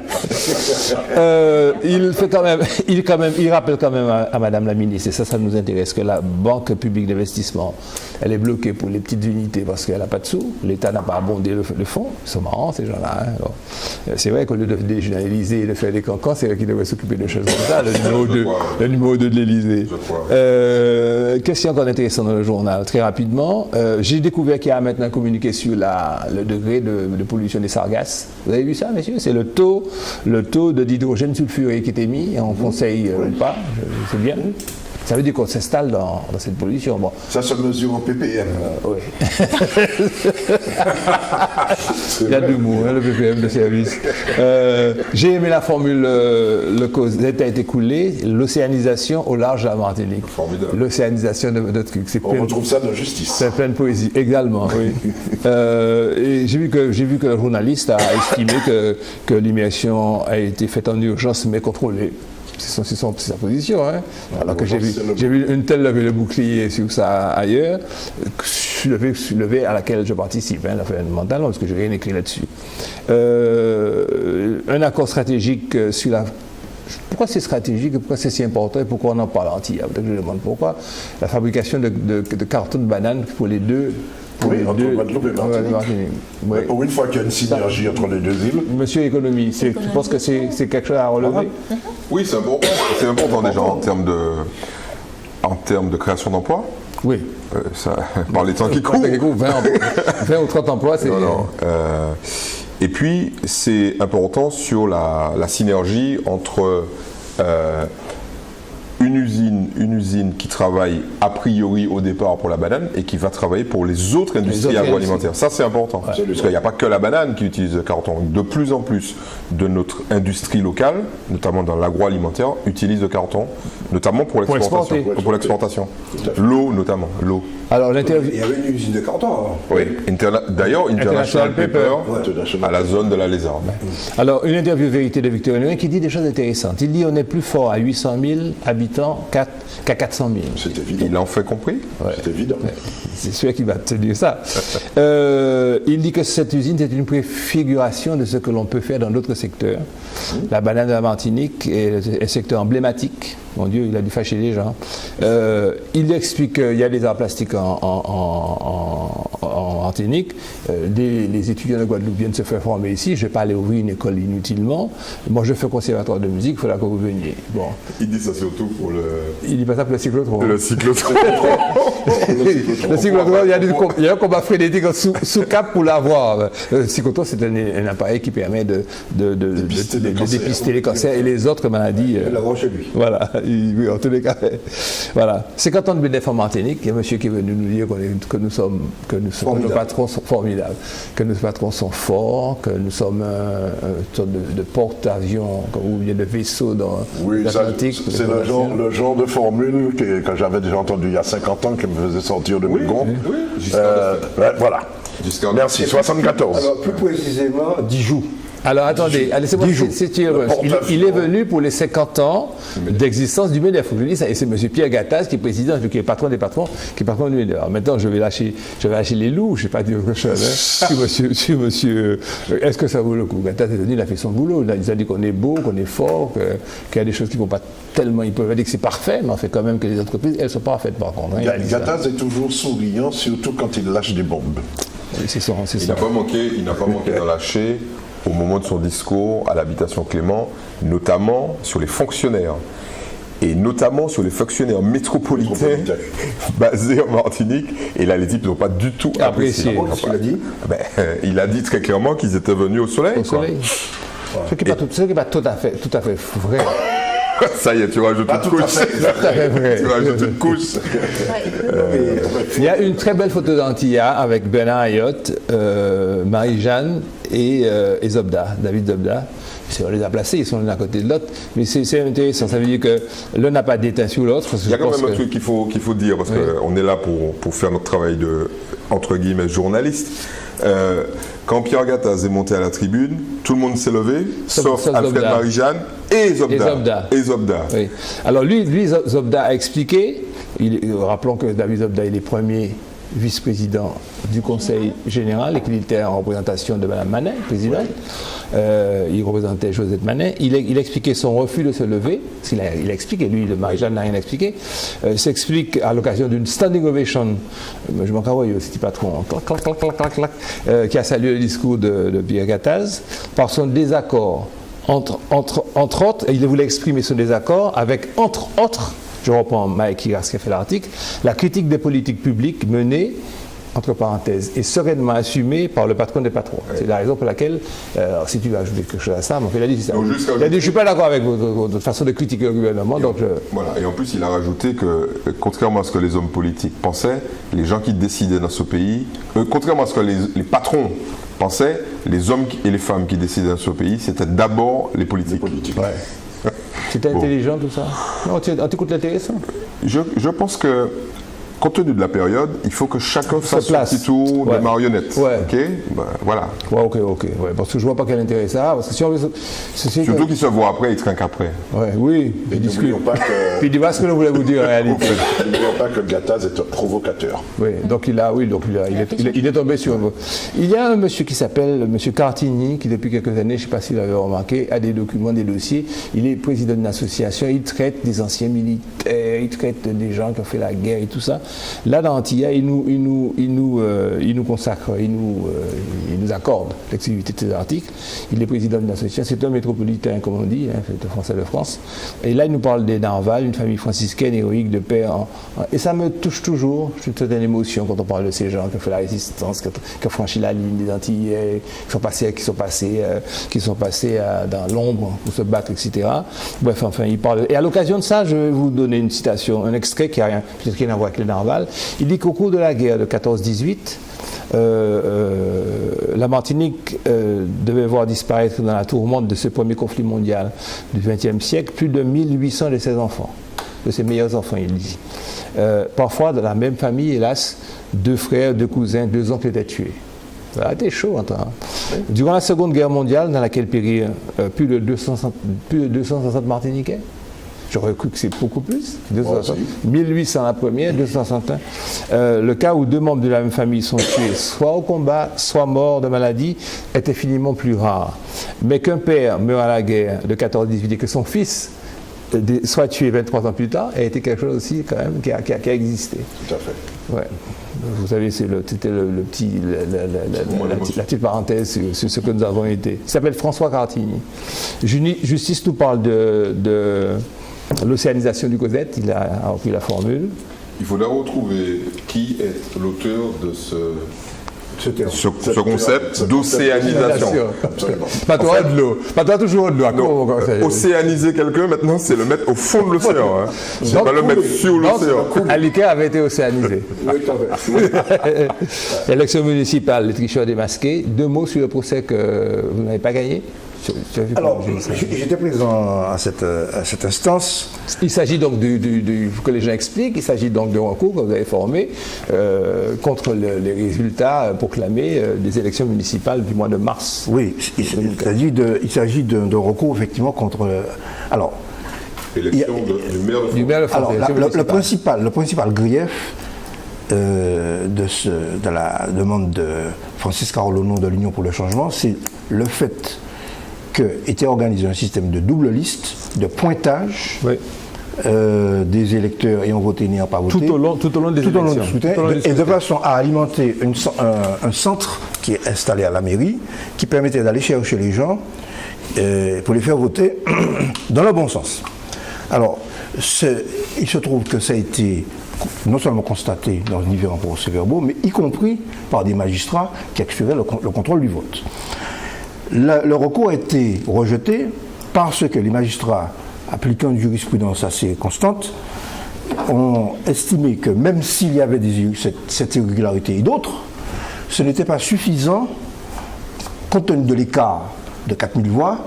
Il rappelle quand même à Madame la ministre, et ça nous intéresse, que la Banque publique d'investissement, elle est bloquée pour les petites unités parce qu'elle n'a pas de sous. L'État n'a pas abondé le fonds. Ils sont marrants, ces gens-là. Hein. C'est vrai qu'au lieu de déjournaliser et de faire des cancans, c'est eux qui devraient s'occuper de choses comme ça, le numéro 2 de l'Élysée. Question encore intéressante dans le journal, très rapidement. J'ai découvert qu'il y a maintenant communiqué sur le degré de pollution des sargasses. Vous avez vu ça, messieurs? C'est le taux d'hydrogène sulfuré qui était mis en conseil ou pas, c'est bien. Ça veut dire qu'on s'installe dans cette pollution. Bon. Ça se mesure en ppm. Oui. Il y a de l'humour, le ppm de service. J'ai aimé la formule, le Cosette a été coulé, l'océanisation au large de la Martinique. Formidable. L'océanisation de trucs. On retrouve ça de justice. C'est plein de poésie, également, oui. Et j'ai vu que le journaliste a estimé que l'immersion a été faite en urgence mais contrôlée. C'est sa position. Hein. Alors que j'ai vu une telle levée de bouclier sur ça ailleurs, levée à laquelle je participe, hein, mentalement, parce que je n'ai rien écrit là-dessus. Un accord stratégique sur la... Pourquoi c'est stratégique, pourquoi c'est si important et pourquoi on en parle entier? Peut-être que je demande pourquoi. La fabrication de cartons de bananes pour les deux. Entre Guadeloupe et Martinique. Oui. Pour une fois qu'il y a une synergie entre les deux îles. Monsieur Économie, tu penses que c'est quelque chose à relever? Oui, c'est important. C'est important déjà en termes de création d'emplois. Oui. Par les temps qui courent. 20 ou 30 emplois, c'est... Non. Et puis, c'est important sur la synergie entre une usine qui travaille a priori au départ pour la banane et qui va travailler pour les autres industries agroalimentaires. Ça, c'est important. Ouais. Parce qu'il n'y a pas que la banane qui utilise le carton. De plus en plus de notre industrie locale, notamment dans l'agroalimentaire, utilise le carton, notamment pour l'exportation. L'eau, notamment. L'eau. Alors, il y avait une usine de carton avant. Oui. D'ailleurs, International Paper à la zone de la Lézarde. Alors, une interview vérité de Victor Hugo qui dit des choses intéressantes. Il dit on est plus fort à 800 000 habitants qu'à 400 000. C'est évident. Il en fait compris. Ouais. C'est évident. C'est celui qui va te dire ça. Il dit que cette usine, c'est une préfiguration de ce que l'on peut faire dans d'autres secteurs. La banane de la Martinique est un secteur emblématique. Mon Dieu, il a dû fâcher les gens. Il explique qu'il y a des arts plastiques en Martinique. Les étudiants de Guadeloupe viennent se faire former ici. Je ne vais pas aller ouvrir une école inutilement. Moi, je fais conservatoire de musique, il faudra que vous veniez. Bon. Il dit ça surtout pour le... Il dit pas ça pour le cyclotron. Le cyclotron. Le cyclotron, il y a un combat frénétique sous cap pour l'avoir. Le cyclotron, c'est un appareil qui permet de dépister les cancers et les autres maladies. L'avoir chez lui. Voilà, oui, en tous les cas. Voilà. 50 ans de BNF en Martinique, il y a un monsieur qui est venu nous dire que nos patrons sont formidables, que nos patrons sont forts, que nous sommes une sorte de porte-avion ou bien de vaisseau dans l'Atlantique. C'est le genre de formule que j'avais déjà entendu il y a 50 ans qui me faisait sortir de mes gonds. Oui. Voilà. Merci, 74. Alors, plus précisément, Dijoux. Alors attendez, laissez-moi 10 jours. il est venu pour les 50 ans d'existence du MEDEF. Je dis ça, et c'est M. Pierre Gattaz qui est président, qui est patron des patrons, qui est patron du MEDEF. Alors maintenant, je vais lâcher les loups, je ne sais pas dire autre chose. Est-ce que ça vaut le coup? Gattaz est venu, il a fait son boulot. Il a dit qu'on est beau, qu'on est fort, qu'il y a des choses qui ne vont pas tellement. Ils peuvent dire que c'est parfait, mais on fait quand même que les entreprises, elles ne sont pas parfaites par contre. Gattaz est toujours souriant, surtout quand il lâche des bombes. Oui, c'est ça. Il n'a pas manqué d'en lâcher au moment de son discours à l'habitation Clément, notamment sur les fonctionnaires. Et notamment sur les fonctionnaires métropolitains basés en Martinique. Et là, les types n'ont pas du tout apprécié. Qu'est-ce qu'il a dit? Il a dit très clairement qu'ils étaient venus au soleil. Au soleil. Ce qui n'est pas tout à fait vrai. Ça y est, tu rajoutes une couche. Tu rajoutes une couche. Il y a une très belle photo d'Antilla avec Bernard Ayotte, Marie-Jeanne et Zobda, David Zobda. On les a placés, ils sont l'un à côté de l'autre, mais c'est intéressant, ça veut dire que l'un n'a pas d'éteint sur l'autre. Il y a quand même un truc qu'il faut dire, parce qu'on est là pour faire notre travail de, entre guillemets, journaliste. Quand Pierre Gattaz est monté à la tribune, tout le monde s'est levé, sauf Alfred Marie-Jeanne et Zobda. Oui. Alors lui, Zobda a expliqué, rappelons que David Zobda est le premier vice-président du Conseil général et qu'il était en représentation de Mme Manet, présidente. Il représentait Josette Manet. Il expliquait son refus de se lever. Il a expliqué, lui, Marie-Jeanne n'a rien expliqué. S'explique à l'occasion d'une standing ovation. Je m'en carroie, ce petit patron, qui a salué le discours de Pierre Gattaz par son désaccord. Entre autres, il voulait exprimer son désaccord avec, entre autres, je reprends Mike Hiras qui a fait l'article, la critique des politiques publiques menées, entre parenthèses, et sereinement assumée par le patron des patrons. Ouais. C'est la raison pour laquelle, si tu veux ajouter quelque chose à ça, mais il a dit ça. Il a dit, je ne suis pas d'accord avec votre façon de critiquer le gouvernement. Voilà. Et en plus, il a rajouté que, contrairement à ce que les hommes politiques pensaient, les gens qui décidaient dans ce pays, contrairement à ce que les patrons pensaient, les hommes et les femmes qui décidaient dans ce pays, c'était d'abord les politiques. Ouais. C'était intelligent tout ça? Non, tu écoutes l'intéressant? Je pense que, compte tenu de la période, il faut que chacun fasse son petit tour de marionnette. Ouais. Ok, voilà. Ouais, ok. Ouais, parce que je vois pas quel intérêt ça a. Parce que si on veut, surtout qu'ils se voient après, ils trinquent après. Ouais, oui. Et n'oublions pas que. Puis il dit pas ce que l'on voulait vous dire en réalité. N'oublions pas que Gattaz est un provocateur. Oui, donc il est tombé sur. Il y a un monsieur qui s'appelle M. Cartigny, qui depuis quelques années, je ne sais pas s'il avait remarqué, a des documents, des dossiers. Il est président d'une association, il traite des anciens militaires, il traite des gens qui ont fait la guerre et tout ça. Là, dans Antilla, il nous consacre, il nous accorde l'exclusivité de ces articles. Il est président d'une association, c'est un métropolitain, comme on dit, c'est un Français de France. Et là, il nous parle des Narval, une famille franciscaine héroïque de père. Et ça me touche toujours, j'ai une certaine émotion quand on parle de ces gens qui ont fait la résistance, qui ont franchi la ligne des Antillais, qui sont passés dans l'ombre pour se battre, etc. Bref, enfin, il parle. Et à l'occasion de ça, je vais vous donner une citation, un extrait qui n'a rien à voir avec les Narval. Il dit qu'au cours de la guerre de 14-18, la Martinique devait voir disparaître dans la tourmente de ce premier conflit mondial du XXe siècle plus de 1800 de ses enfants, de ses meilleurs enfants, il dit. Parfois, dans la même famille, hélas, 2 frères, 2 cousins, 2 oncles étaient tués. Ça a été chaud, hein. Durant la Seconde Guerre mondiale, dans laquelle périrent plus de 260 Martiniquais, j'aurais cru que c'est beaucoup plus, 1800 la première, 261. Le cas où 2 membres de la même famille sont tués, soit au combat, soit morts de maladie, est infiniment plus rare. Mais qu'un père meure à la guerre de 14-18 et que son fils soit tué 23 ans plus tard, a été quelque chose aussi quand même qui a existé. Tout à fait. Ouais. Vous savez, c'était la petite parenthèse sur ce que nous avons été. Il s'appelle François Cartigny. Justice nous parle de l'océanisation du Cosette, il a repris la formule. Il faudra retrouver qui est l'auteur de ce concept d'océanisation. Pas toi de l'eau, pas toi toujours de l'eau. Océaniser quelqu'un, maintenant, c'est le mettre au fond de l'océan. Hein. C'est pas le mettre sur l'océan. Aliquet avait été océanisé. Élection municipale, les tricheurs démasqués. 2 mots sur le procès que vous n'avez pas gagné. Tu as vu Alors, comment j'ai dit ça? j'étais présent à cette instance. Il s'agit donc que les gens expliquent, il s'agit donc d'un recours que vous avez formé contre les résultats proclamés des élections municipales du mois de mars. Oui, il s'agit d'un recours effectivement contre. Alors, Élection du maire de France. Alors, le principal grief de la demande de Francis Carole au nom de l'Union pour le changement, c'est le fait qu'était organisé un système de double liste, de pointage des électeurs ayant voté et n'ayant pas voté. Tout au long des élections. Et de façon à alimenter un centre qui est installé à la mairie, qui permettait d'aller chercher les gens pour les faire voter dans le bon sens. Alors, il se trouve que ça a été non seulement constaté dans différents procès-verbaux, mais y compris par des magistrats qui assuraient le contrôle du vote. Le recours a été rejeté parce que les magistrats, appliquant une jurisprudence assez constante, ont estimé que même s'il y avait cette irrégularité et d'autres, ce n'était pas suffisant, compte tenu de l'écart de 4000 voix,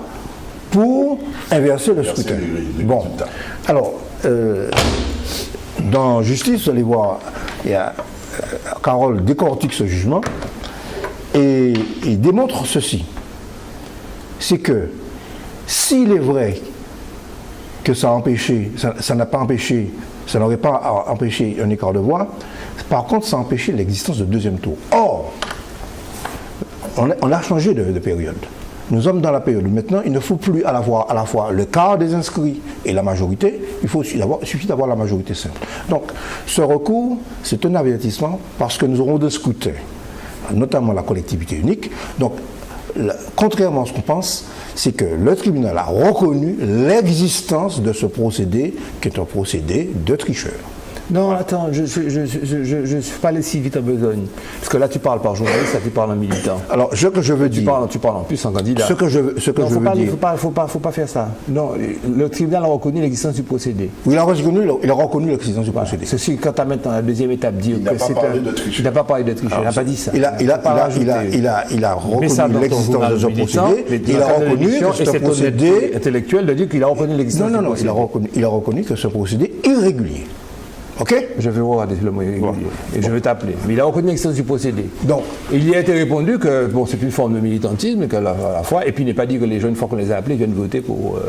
pour inverser le scrutin. Bon, alors, dans Justice, vous allez voir, Carole décortique ce jugement et démontre ceci. C'est que s'il est vrai que ça n'aurait pas empêché un écart de voix, par contre, ça a empêché l'existence de deuxième tour. Or, on a changé de période. Nous sommes dans la période où maintenant, il ne faut plus à la fois le quart des inscrits et la majorité, il suffit d'avoir la majorité simple. Donc, ce recours, c'est un avertissement parce que nous aurons des scrutins, notamment la collectivité unique. Donc, contrairement à ce qu'on pense, c'est que le tribunal a reconnu l'existence de ce procédé, qui est un procédé de tricheur. Non, attends, je ne suis pas allé si vite en besogne. Parce que là, tu parles par journaliste, là, tu parles en militant. Alors, ce que je veux dire... Tu parles en plus en candidat. Ce que je veux dire... Faut pas faire ça. Non, le tribunal a reconnu l'existence du procédé. Oui, il a reconnu l'existence du procédé. Ceci, quand tu as maintenant la deuxième étape, dire que c'est il n'a pas parlé de triche, il n'a pas dit ça. Il a reconnu l'existence de ce procédé, il a reconnu que ce procédé... intellectuel de dire qu'il a reconnu l'existence du procédé. Non, il a reconnu que ce procédé est irrégulier. Ok? Je vais voir le mot irrégulier et je vais t'appeler. Mais il a reconnu l'existence du procédé. Donc, il y a été répondu que bon, c'est une forme de militantisme à la fois, et puis il n'est pas dit que les jeunes, une fois qu'on les a appelés, viennent voter pour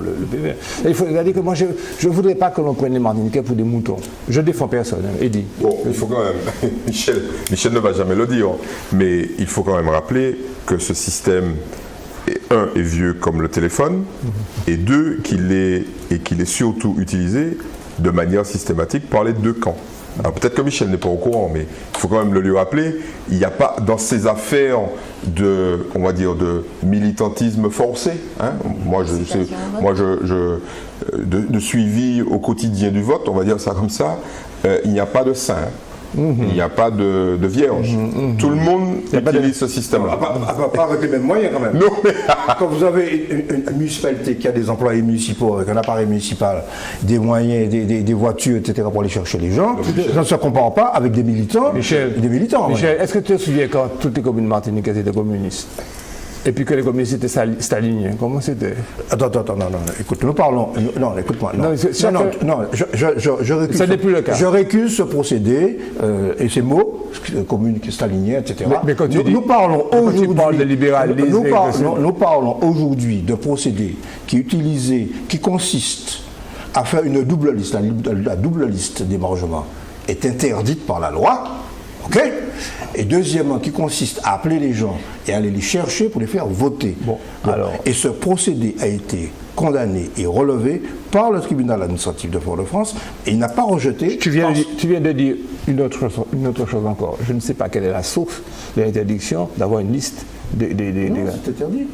le PV. Il faut dire que moi, je ne voudrais pas que l'on prenne les Martiniquais pour des moutons. Je défends personne, Eddy. Bon, il faut quand même, Michel ne va jamais le dire, mais il faut quand même rappeler que ce système, est vieux comme le téléphone, et deux, qu'il est surtout utilisé de manière systématique par les deux camps. Alors peut-être que Michel n'est pas au courant, mais il faut quand même le lui rappeler, il n'y a pas dans ces affaires de militantisme forcé, hein, de suivi au quotidien du vote, on va dire ça comme ça, il n'y a pas de saint. Il n'y a pas de vierge. Tout le monde utilise ce système-là. Pas avec les mêmes moyens quand même. Non, mais... Quand vous avez une municipalité qui a des employés municipaux avec un appareil municipal, des moyens, des voitures, etc. pour aller chercher les gens, ça ne se compare pas avec des militants. Michel, est-ce que tu te souviens quand toutes les communes martiniquaises étaient communistes? Et puis que les communistes étaient staliniens. Comment c'était? Attends, non, écoute, nous parlons. Non, écoute-moi. Non, je récuse. Ça n'est plus le cas. Je récuse ce procédé et ces mots, commune stalinien, etc. Mais quand nous parlons aujourd'hui. Tu parles de libéralisme. Nous parlons aujourd'hui d'un procédé qui consiste à faire une double liste. La double liste d'émargement est interdite par la loi. Ok? Et deuxièmement, qui consiste à appeler les gens et à aller les chercher pour les faire voter. Et ce procédé a été condamné et relevé par le tribunal administratif de Fort-de-France et il n'a pas rejeté... Tu viens de dire une autre chose encore. Je ne sais pas quelle est la source de l'interdiction d'avoir une liste des c'est interdit.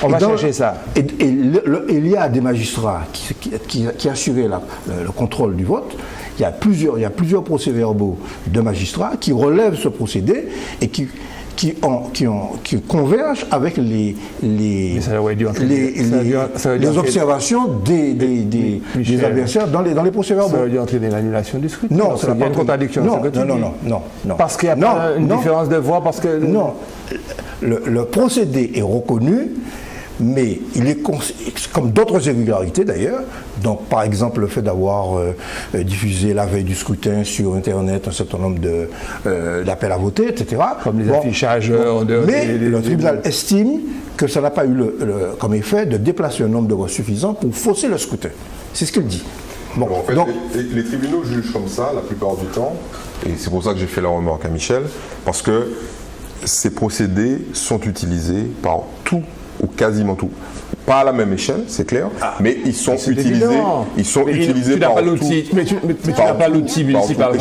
On va chercher ça. Et il y a des magistrats qui assuraient le contrôle du vote. Il y a plusieurs procès-verbaux de magistrats qui relèvent ce procédé et qui qui convergent avec les observations des adversaires dans les procès-verbaux. Ça veut dire entraîner l'annulation du scrutin. Non, ça il y a une contradiction. Non. Parce qu'il y a pas une différence de voix, parce que... Non. Le procédé est reconnu, mais il est comme d'autres irrégularités d'ailleurs. Donc, par exemple, le fait d'avoir diffusé la veille du scrutin sur Internet un certain nombre d'appels à voter, etc. Comme les affichages. Mais le tribunal estime que ça n'a pas eu comme effet de déplacer un nombre de voix suffisant pour fausser le scrutin. C'est ce qu'il dit. Bon, en fait, donc, les tribunaux jugent comme ça la plupart du temps, et c'est pour ça que j'ai fait la remarque à Michel, parce que ces procédés sont utilisés par tout ou quasiment tout. Pas à la même échelle, c'est clair, mais ils sont utilisés. Ils sont utilisés par tout. Mais tu n'as pas l'outil municipal.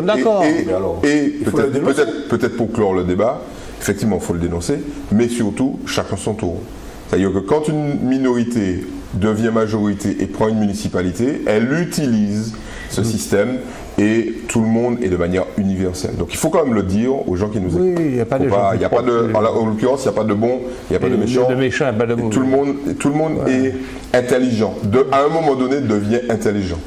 D'accord. Et peut-être pour clore le débat, effectivement, il faut le dénoncer, mais surtout, chacun son tour. C'est-à-dire que quand une minorité devient majorité et prend une municipalité, elle utilise ce système et tout le monde est de manière universelle. Donc il faut quand même le dire aux gens qui nous écoutent. Oui, il n'y a pas de en l'occurrence, il n'y a pas de bon, il n'y a pas de méchant. De méchant, il n'y a pas de bon. Tout le monde est intelligent. À un moment donné, devient intelligent.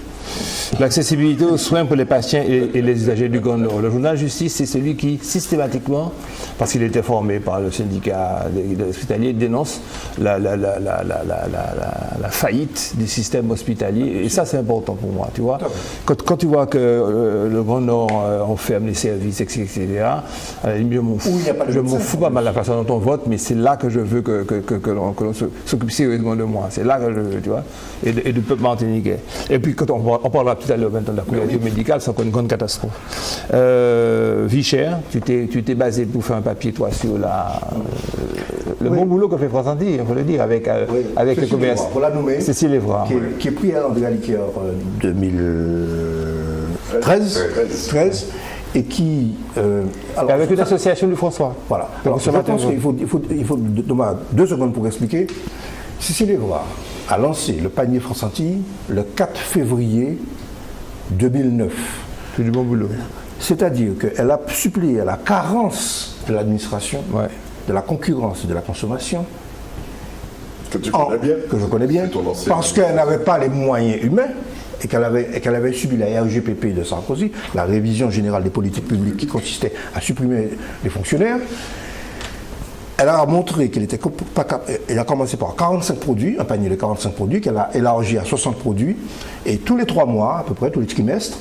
L'accessibilité aux soins pour les patients et les usagers du Grand Nord. Le journal Justice, c'est celui qui, systématiquement, parce qu'il était formé par le syndicat hospitalier, dénonce la faillite du système hospitalier. Et ça, c'est important pour moi, tu vois. Quand tu vois que le Grand Nord, on ferme les services, etc., je m'en fous pas mal de la façon dont on vote, mais c'est là que je veux que l'on s'occupe sérieusement de moi. C'est là que je veux, tu vois, et du peuple martiniquais. Et puis, quand on parlera tout à l'heure maintenant de la couverture médicale, c'est encore une grande catastrophe. Vie chère, tu t'es basé pour faire un papier, toi, sur le bon boulot que fait France Antilles, il faut le dire, avec le commerce. Pour la nommer, Cécile Evra. Qui est pris à André Aliquer en 2013, et qui... avec une association du François. Voilà. Alors, je pense qu'il faut 2 secondes pour expliquer. Cécile Evra a lancé le panier France Antilles le 4 février 2009. C'est du bon boulot. C'est-à-dire qu'elle a suppléé à la carence de l'administration, de la concurrence et de la consommation, que tu connais bien, que je connais bien, parce qu'elle n'avait pas les moyens humains et qu'elle avait subi la RGPP de Sarkozy, la révision générale des politiques publiques qui consistait à supprimer les fonctionnaires. Elle a montré qu'elle était pas capable. Elle a commencé par 45 produits, un panier de 45 produits, qu'elle a élargi à 60 produits. Et tous les 3 mois, à peu près, tous les trimestres,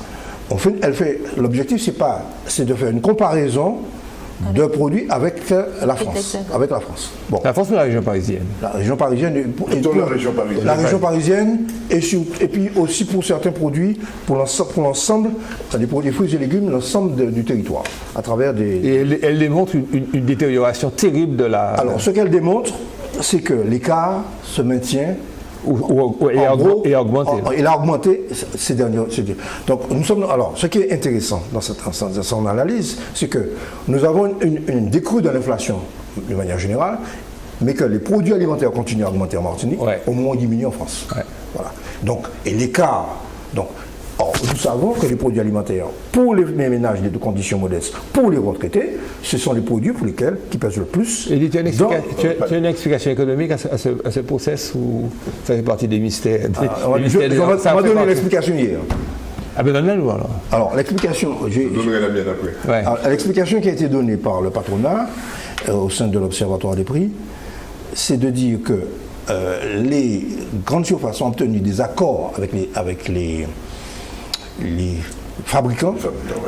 l'objectif, c'est de faire une comparaison de produits avec la France. Bon. La France ou la région parisienne? La région parisienne. La région parisienne, et puis aussi pour certains produits, pour l'ensemble, c'est-à-dire pour les fruits et légumes, l'ensemble du territoire, à travers des... Et elle démontre une détérioration terrible de la... Alors, ce qu'elle démontre, c'est que l'écart se maintient... Et augmenté. Il a augmenté ces derniers. Donc, ce qui est intéressant dans son analyse, c'est que nous avons une décrue de l'inflation de manière générale, mais que les produits alimentaires continuent à augmenter en Martinique, au moment où ils diminuent en France. Voilà. Donc, et l'écart. Or, nous savons que les produits alimentaires, pour les ménages de conditions modestes, pour les retraités, ce sont les produits pour lesquels qui pèsent le plus. Et tu as une explication économique à ce process ou ça fait partie des mystères? On m'a donné l'explication hier. Ah ben donne-le alors. Alors l'explication... Je donnerai la mienne après. L'explication qui a été donnée par le patronat au sein de l'Observatoire des prix, c'est de dire que les grandes surfaces ont obtenu des accords avec les fabricants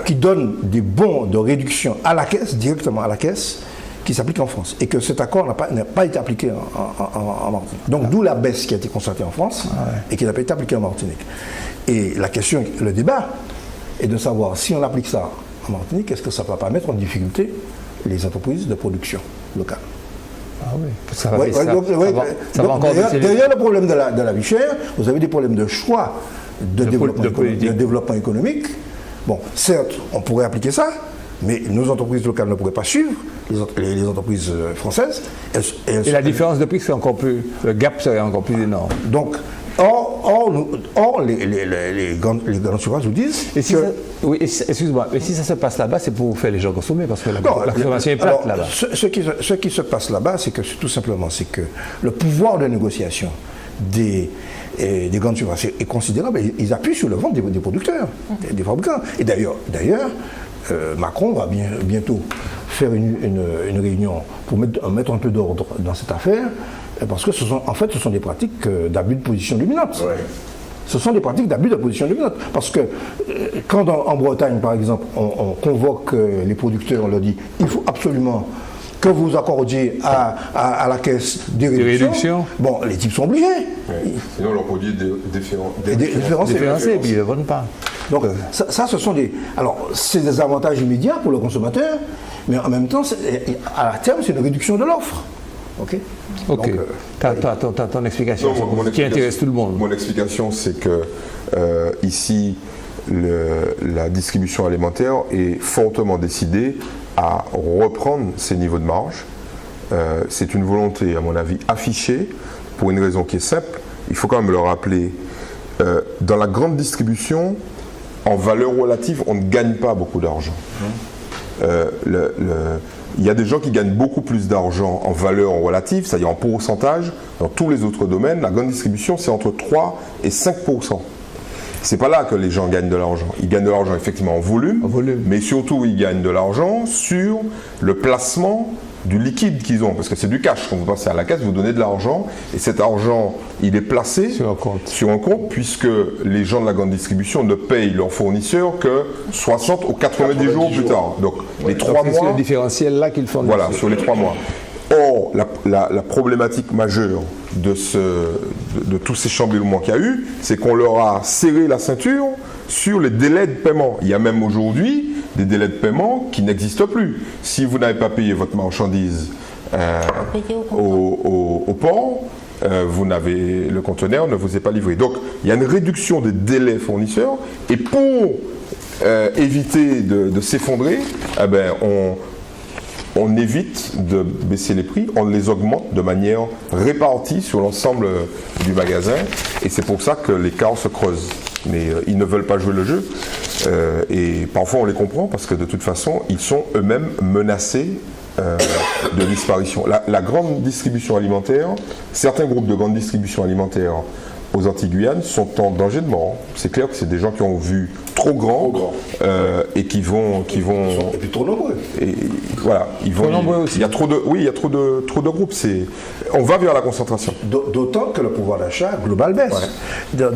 qui donnent des bons de réduction à la caisse, directement à la caisse, qui s'appliquent en France. Et que cet accord n'a pas été appliqué en Martinique. Donc d'où la baisse qui a été constatée en France et qui n'a pas été appliquée en Martinique. Et la question, le débat est de savoir si on applique ça en Martinique, est-ce que ça ne va pas mettre en difficulté les entreprises de production locale. Ah oui, ça va encore derrière le problème de la vie chère, vous avez des problèmes de choix de développement économique. Bon, certes, on pourrait appliquer ça, mais nos entreprises locales ne pourraient pas suivre les entreprises françaises. Et la différence de prix serait encore plus, le gap serait encore plus énorme. Donc, or, Or, les grandes surfaces vous disent Et si que... oui, excuse-moi, mais si ça se passe là-bas, c'est pour faire les gens consommer, parce que la consommation est plate là-bas. Ce qui se passe là-bas, c'est que tout simplement, c'est que le pouvoir de négociation des grandes surfaces est considérable. Ils appuient sur le ventre des producteurs, des fabricants. Et d'ailleurs, Macron va bientôt faire une réunion pour mettre un peu d'ordre dans cette affaire, parce que ce sont des pratiques d'abus de position dominante. Ouais. Ce sont des pratiques d'abus de position dominante. Parce que quand en Bretagne, par exemple, on convoque les producteurs, on leur dit il faut absolument que vous accordiez à la caisse des réductions, bon, les types sont obligés. Ouais. Sinon, leur produit est Différencié, et puis ils ne vendent pas. Donc ça, ce sont des... Alors, c'est des avantages immédiats pour le consommateur, mais en même temps, à la terme, c'est une réduction de l'offre. OK. Ok. Donc, ton explication, qui intéresse tout le monde. Mon explication, c'est que ici, la distribution alimentaire est fortement décidée à reprendre ses niveaux de marge. C'est une volonté, à mon avis, affichée pour une raison qui est simple. Il faut quand même le rappeler. Dans la grande distribution, en valeur relative, on ne gagne pas beaucoup d'argent. Il y a des gens qui gagnent beaucoup plus d'argent en valeur relative, c'est-à-dire en pourcentage. Dans tous les autres domaines, la grande distribution, c'est entre 3 et 5%. C'est pas là que les gens gagnent de l'argent. Ils gagnent de l'argent effectivement en volume, mais surtout ils gagnent de l'argent sur le placement du liquide qu'ils ont, parce que c'est du cash. Quand vous passez à la caisse, vous donnez de l'argent, et cet argent, il est placé sur un compte, puisque les gens de la grande distribution ne payent leurs fournisseurs que 60 ou 90 jours plus tard. Donc les 3 mois... C'est le différentiel là qu'ils font. Voilà, sur les 3 mois. Or, la problématique majeure de tous ces chamboulements qu'il y a eu, c'est qu'on leur a serré la ceinture sur les délais de paiement. Il y a même aujourd'hui des délais de paiement qui n'existent plus. Si vous n'avez pas payé votre marchandise au port, le conteneur ne vous est pas livré. Donc, il y a une réduction des délais fournisseurs, et pour éviter de s'effondrer, on évite de baisser les prix, on les augmente de manière répartie sur l'ensemble du magasin, et c'est pour ça que l'écart se creuse. Mais ils ne veulent pas jouer le jeu, et parfois on les comprend, parce que de toute façon, ils sont eux-mêmes menacés de disparition. La grande distribution alimentaire, certains groupes de grande distribution alimentaire aux Antilles-Guyane sont en danger de mort. C'est clair que c'est des gens qui ont vu trop grand, et qui vont et puis trop nombreux. Et voilà, ils vont. Trop nombreux aussi. Il y a trop de groupes. On va vers la concentration. D'autant que le pouvoir d'achat global baisse. Ouais.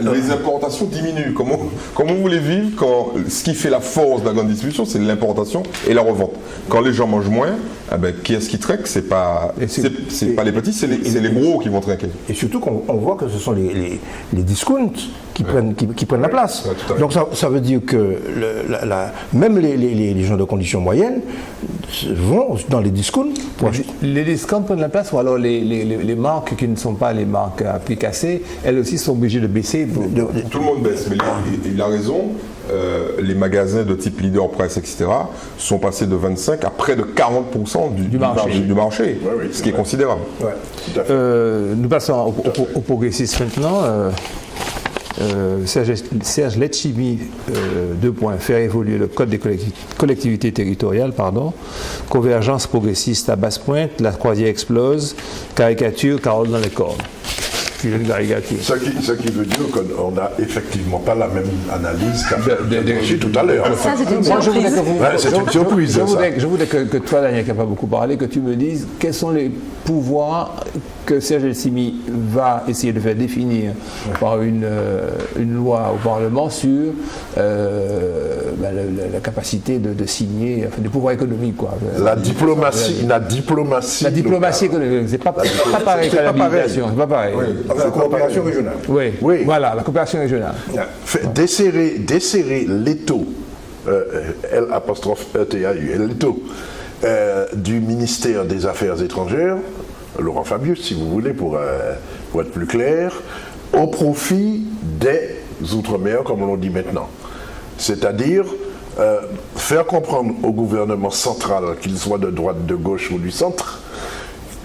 Les importations diminuent. Comment vous voulez vivre quand ce qui fait la force de la grande distribution, c'est l'importation et la revente. Quand les gens mangent moins, qui est-ce qui trinque? C'est pas les petits, c'est les gros qui vont trinquer. Et surtout qu'on voit que ce sont les discounts qui prennent la place. Ouais, donc ça veut dire que même les gens de conditions moyennes vont dans les discounts. Les discounts prennent la place, ou alors les marques qui ne sont pas les marques à prix cassé, elles aussi sont obligées de baisser. Tout le monde baisse, mais il a raison. Les magasins de type Leader, Price, etc. sont passés de 25 à près de 40% du marché, ce qui est considérable. Ouais, tout à fait. Nous passons au progressiste maintenant. Serge Letchimy, 2 points, faire évoluer le code des collectivités territoriales, convergence progressiste à basse pointe, la croisière explose, caricature, Carole dans les cordes. Puis une caricature. Ce qui veut dire qu'on n'a effectivement pas la même analyse qu'a fait tout à l'heure. Ça, c'est une surprise. C'est une surprise. Je voudrais que toi, Daniel, qui n'a pas beaucoup parlé, que tu me dises quels sont les pouvoirs que Serge Letchimy va essayer de faire définir par une loi au Parlement sur la capacité de signer, enfin, des pouvoirs économiques. La diplomatie économique, c'est pas pareil que l'habilitation, c'est pas pareil. La coopération régionale. Oui, voilà, la coopération régionale. Desserrer l'étau, L''ETAU, l'étau du ministère des Affaires étrangères, Laurent Fabius, si vous voulez, pour être plus clair, au profit des Outre-mer, comme on le dit maintenant. C'est-à-dire faire comprendre au gouvernement central, qu'il soit de droite, de gauche ou du centre,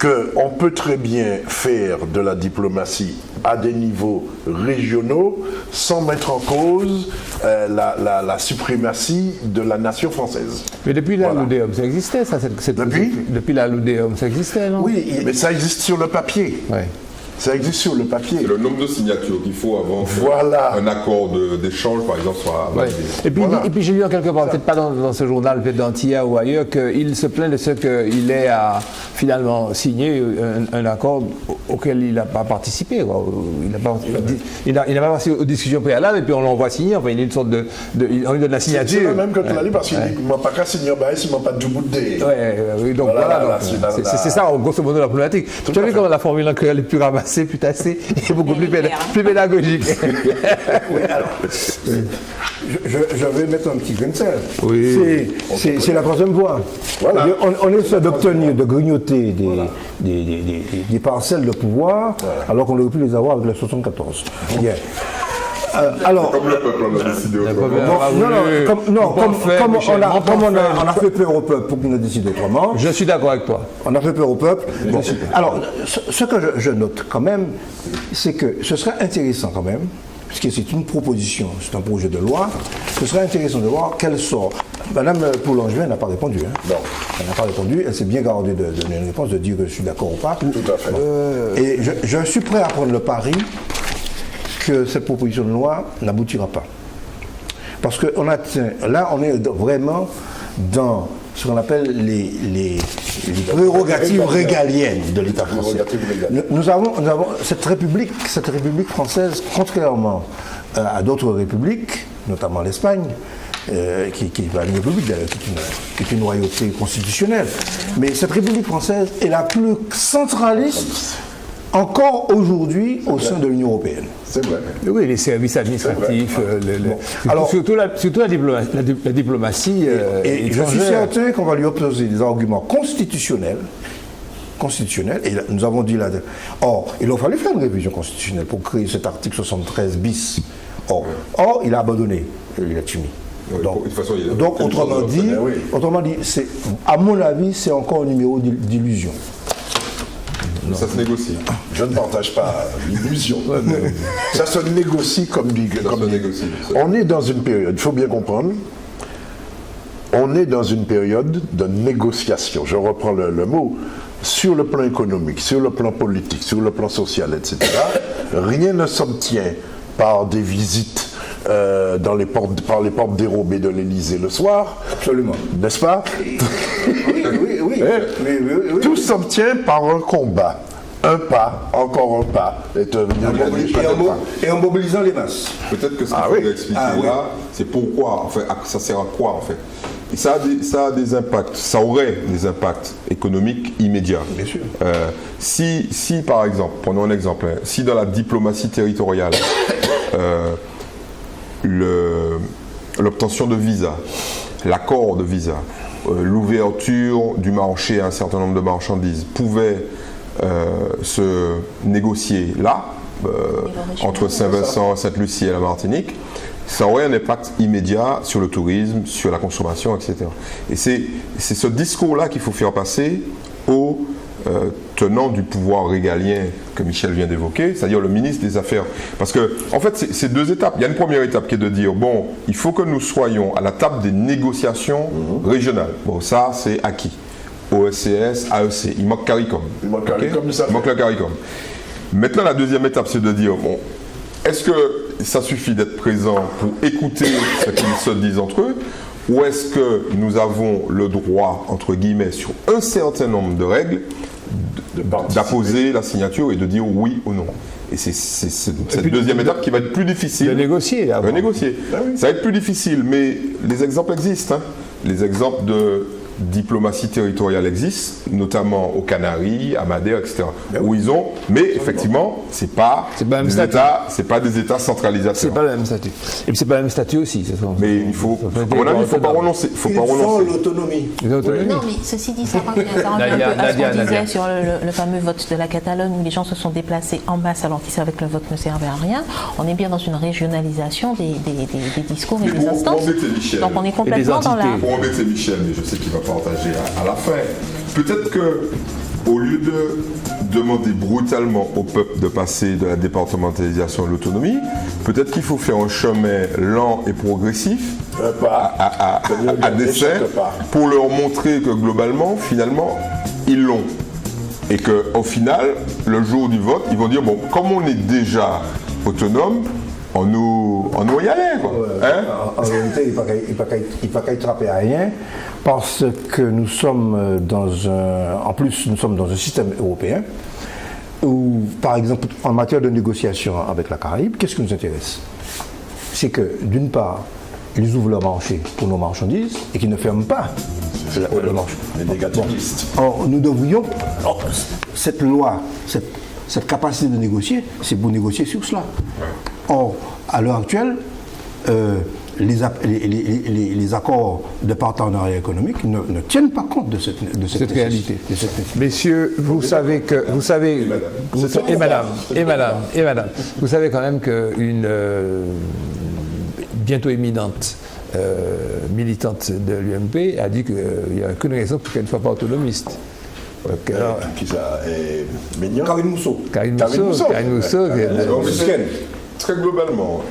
qu'on peut très bien faire de la diplomatie à des niveaux régionaux sans mettre en cause la suprématie de la nation française. Mais depuis la Voilà. Loudéum, ça existait, ça Depuis la Loudéum, ça existait, non? Oui, mais ça existe sur le papier. Ouais. Ça existe sur le papier. C'est le nombre de signatures qu'il faut avant Voilà. qu'un accord d'échange, par exemple, soit Ouais. validé. Et puis j'ai lu en quelque part, peut-être pas dans ce journal, peut-être dans TIA ou ailleurs, qu'il se plaint de ce qu'il ait à finalement signer un accord auquel il n'a pas participé. Quoi. Il n'a pas participé aux discussions préalables et puis on l'envoie signer. Enfin, il y a une sorte on lui donne la C'est signature. le même que tu l'as dit parce qu'il dit qu'il m'a pas qu'à signer, il m'a pas du bout de dé. Oui, donc Voilà, voilà, là, donc, c'est ça, en grosso modo, la problématique. Tu as vu comment la formule en créole est plus ramassée, plus tassée, et beaucoup plus pédagogique. Oui, alors, je vais mettre un petit grain de sel. Oui. C'est la troisième voie. Voilà. On essaie d'obtenir, de grignoter des parcelles de pouvoir, alors qu'on aurait pu les avoir avec le 74. Bien. Alors, Comme le peuple en a décidé autrement. comme on a fait peur au peuple pour qu'il ne décide autrement, Je suis d'accord avec toi. on a fait peur au peuple. Bon. Alors, ce que je note quand même, c'est que ce serait intéressant quand même, puisque c'est une proposition, c'est un projet de loi, ce serait intéressant de voir quel sort. Madame Poulangevin n'a pas répondu. Hein. Non. Elle n'a pas répondu, elle s'est bien gardée de donner une réponse, de dire que je suis d'accord ou pas. Tout à fait. Et je suis prêt à prendre le pari que cette proposition de loi n'aboutira pas. Parce que là, on est vraiment dans ce qu'on appelle les prérogatives régaliennes de l'État français. Nous avons cette république française, contrairement à d'autres républiques, notamment l'Espagne, qui est pas une république d'ailleurs, qui est une royauté constitutionnelle. Mais cette république française est la plus centraliste encore aujourd'hui au sein de l'Union européenne. C'est vrai. Oui, les services administratifs, Alors- surtout la diplomatie Et je suis étrangère. certain qu'on va lui opposer des arguments constitutionnels, et nous avons dit là. Or, il a fallu faire une révision constitutionnelle pour créer cet article 73 bis. Or, il a abandonné, il a tué. Oui, Donc, de toute façon, il a donc, fait une autrement chose, dit, oui. à mon avis, c'est encore un numéro d'illusion. Ça se négocie. Je ne partage pas l'illusion. Ça se négocie comme dit. Ça se négocie. On est dans une période, il faut bien comprendre, on est dans une période de négociation. Je reprends le mot. Sur le plan économique, sur le plan politique, sur le plan social, etc., rien ne s'obtient par des visites par les portes dérobées de l'Élysée le soir. Absolument. N'est-ce pas? Oui. Tout s'obtient par un combat. Un pas, encore un pas. Et en mobilisant les masses. Peut-être que ce qu'il Ah faudrait oui. expliquer Ah oui. là, c'est pourquoi, enfin, ça sert à quoi en fait. Et ça a des impacts, ça aurait des impacts économiques immédiats. Bien sûr. Si par exemple, prenons un exemple, hein, si dans la diplomatie territoriale, l'obtention de visa, l'accord de visa, l'ouverture du marché à un certain nombre de marchandises pouvait se négocier là, entre Saint-Vincent, Sainte-Lucie et la Martinique, ça aurait un impact immédiat sur le tourisme, sur la consommation, etc. Et c'est ce discours-là qu'il faut faire passer aux tenants du pouvoir régalien que Michel vient d'évoquer, c'est-à-dire le ministre des Affaires. Parce que, en fait, c'est deux étapes. Il y a une première étape qui est de dire, bon, il faut que nous soyons à la table des négociations régionales. Bon, ça, c'est acquis. OSCS, AEC, il manque CARICOM. Il manque CARICOM, ça Il manque le CARICOM. Maintenant, la deuxième étape, c'est de dire, bon, est-ce que ça suffit d'être présent pour écouter ce qu'ils se disent entre eux, ou est-ce que nous avons le droit, entre guillemets, sur un certain nombre de règles, d'apposer la signature et de dire oui ou non. Et c'est cette deuxième étape qui va être plus difficile. De négocier. De négocier. Ça va être plus difficile, mais les exemples existent. Hein. Les exemples de diplomatie territoriale existent, notamment aux Canaries, à Madère, etc. Où ils ont, mais effectivement, c'est pas des États centralisateurs. C'est pas le même statut. Et puis c'est pas le même statut aussi. Mais il faut, à mon avis, il ne faut pas renoncer. Ils ont l'autonomie. Non, mais ceci dit, ça revient un peu à ce qu'on disait sur le fameux vote de la Catalogne où les gens se sont déplacés en masse alors qu'ils savaient que le vote ne servait à rien. On est bien dans une régionalisation des discours et des instances. Donc on est complètement dans la... Pour embêter Michel, mais je sais qu'il va partager à la fin. Peut-être que au lieu de demander brutalement au peuple de passer de la départementalisation à l'autonomie, peut-être qu'il faut faire un chemin lent et progressif à dessein pour leur montrer que globalement, finalement, ils l'ont. Et qu'au final, le jour du vote, ils vont dire, bon, comme on est déjà autonome, on nous y allait, quoi. Hein? En réalité, il ne va pas attraper à rien parce que nous sommes en plus, nous sommes dans un système européen où, par exemple, en matière de négociation avec la Caraïbe, qu'est-ce qui nous intéresse? C'est que, d'une part, ils ouvrent leur marché pour nos marchandises et qu'ils ne ferment pas le marché. Les négativistes. Or, nous devrions, cette loi, cette capacité de négocier, c'est pour négocier sur cela. Or, à l'heure actuelle, les accords de partenariat économique ne tiennent pas compte de cette réalité. De cette Messieurs, vous savez, et madame, vous savez quand même qu'une bientôt éminente militante de l'UMP a dit qu'il n'y a aucune raison pour qu'elle ne soit pas autonomiste. Qui ça est mignon. Karine Mousseau. Karine Mousseau. Très globalement,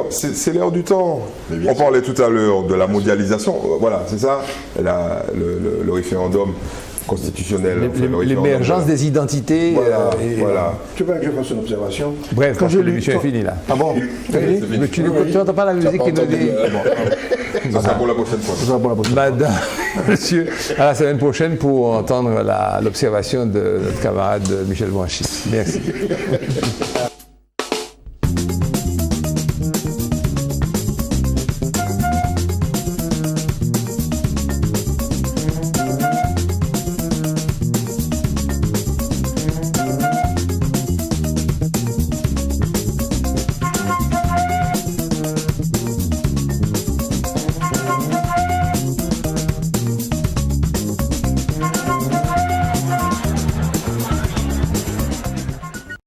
c'est l'heure du temps. On parlait tout à l'heure de la mondialisation. Voilà, c'est ça, le référendum constitutionnel. L'émergence des identités. Voilà. Tu veux que je fasse une observation? Bref, quand l'émission est finie là. Ah bon? Mais tu n'entends pas la musique qui nous dit. Ça sera pour la prochaine fois. Madame, monsieur, à la semaine prochaine pour entendre l'observation de notre camarade Michel Bouachi. Merci.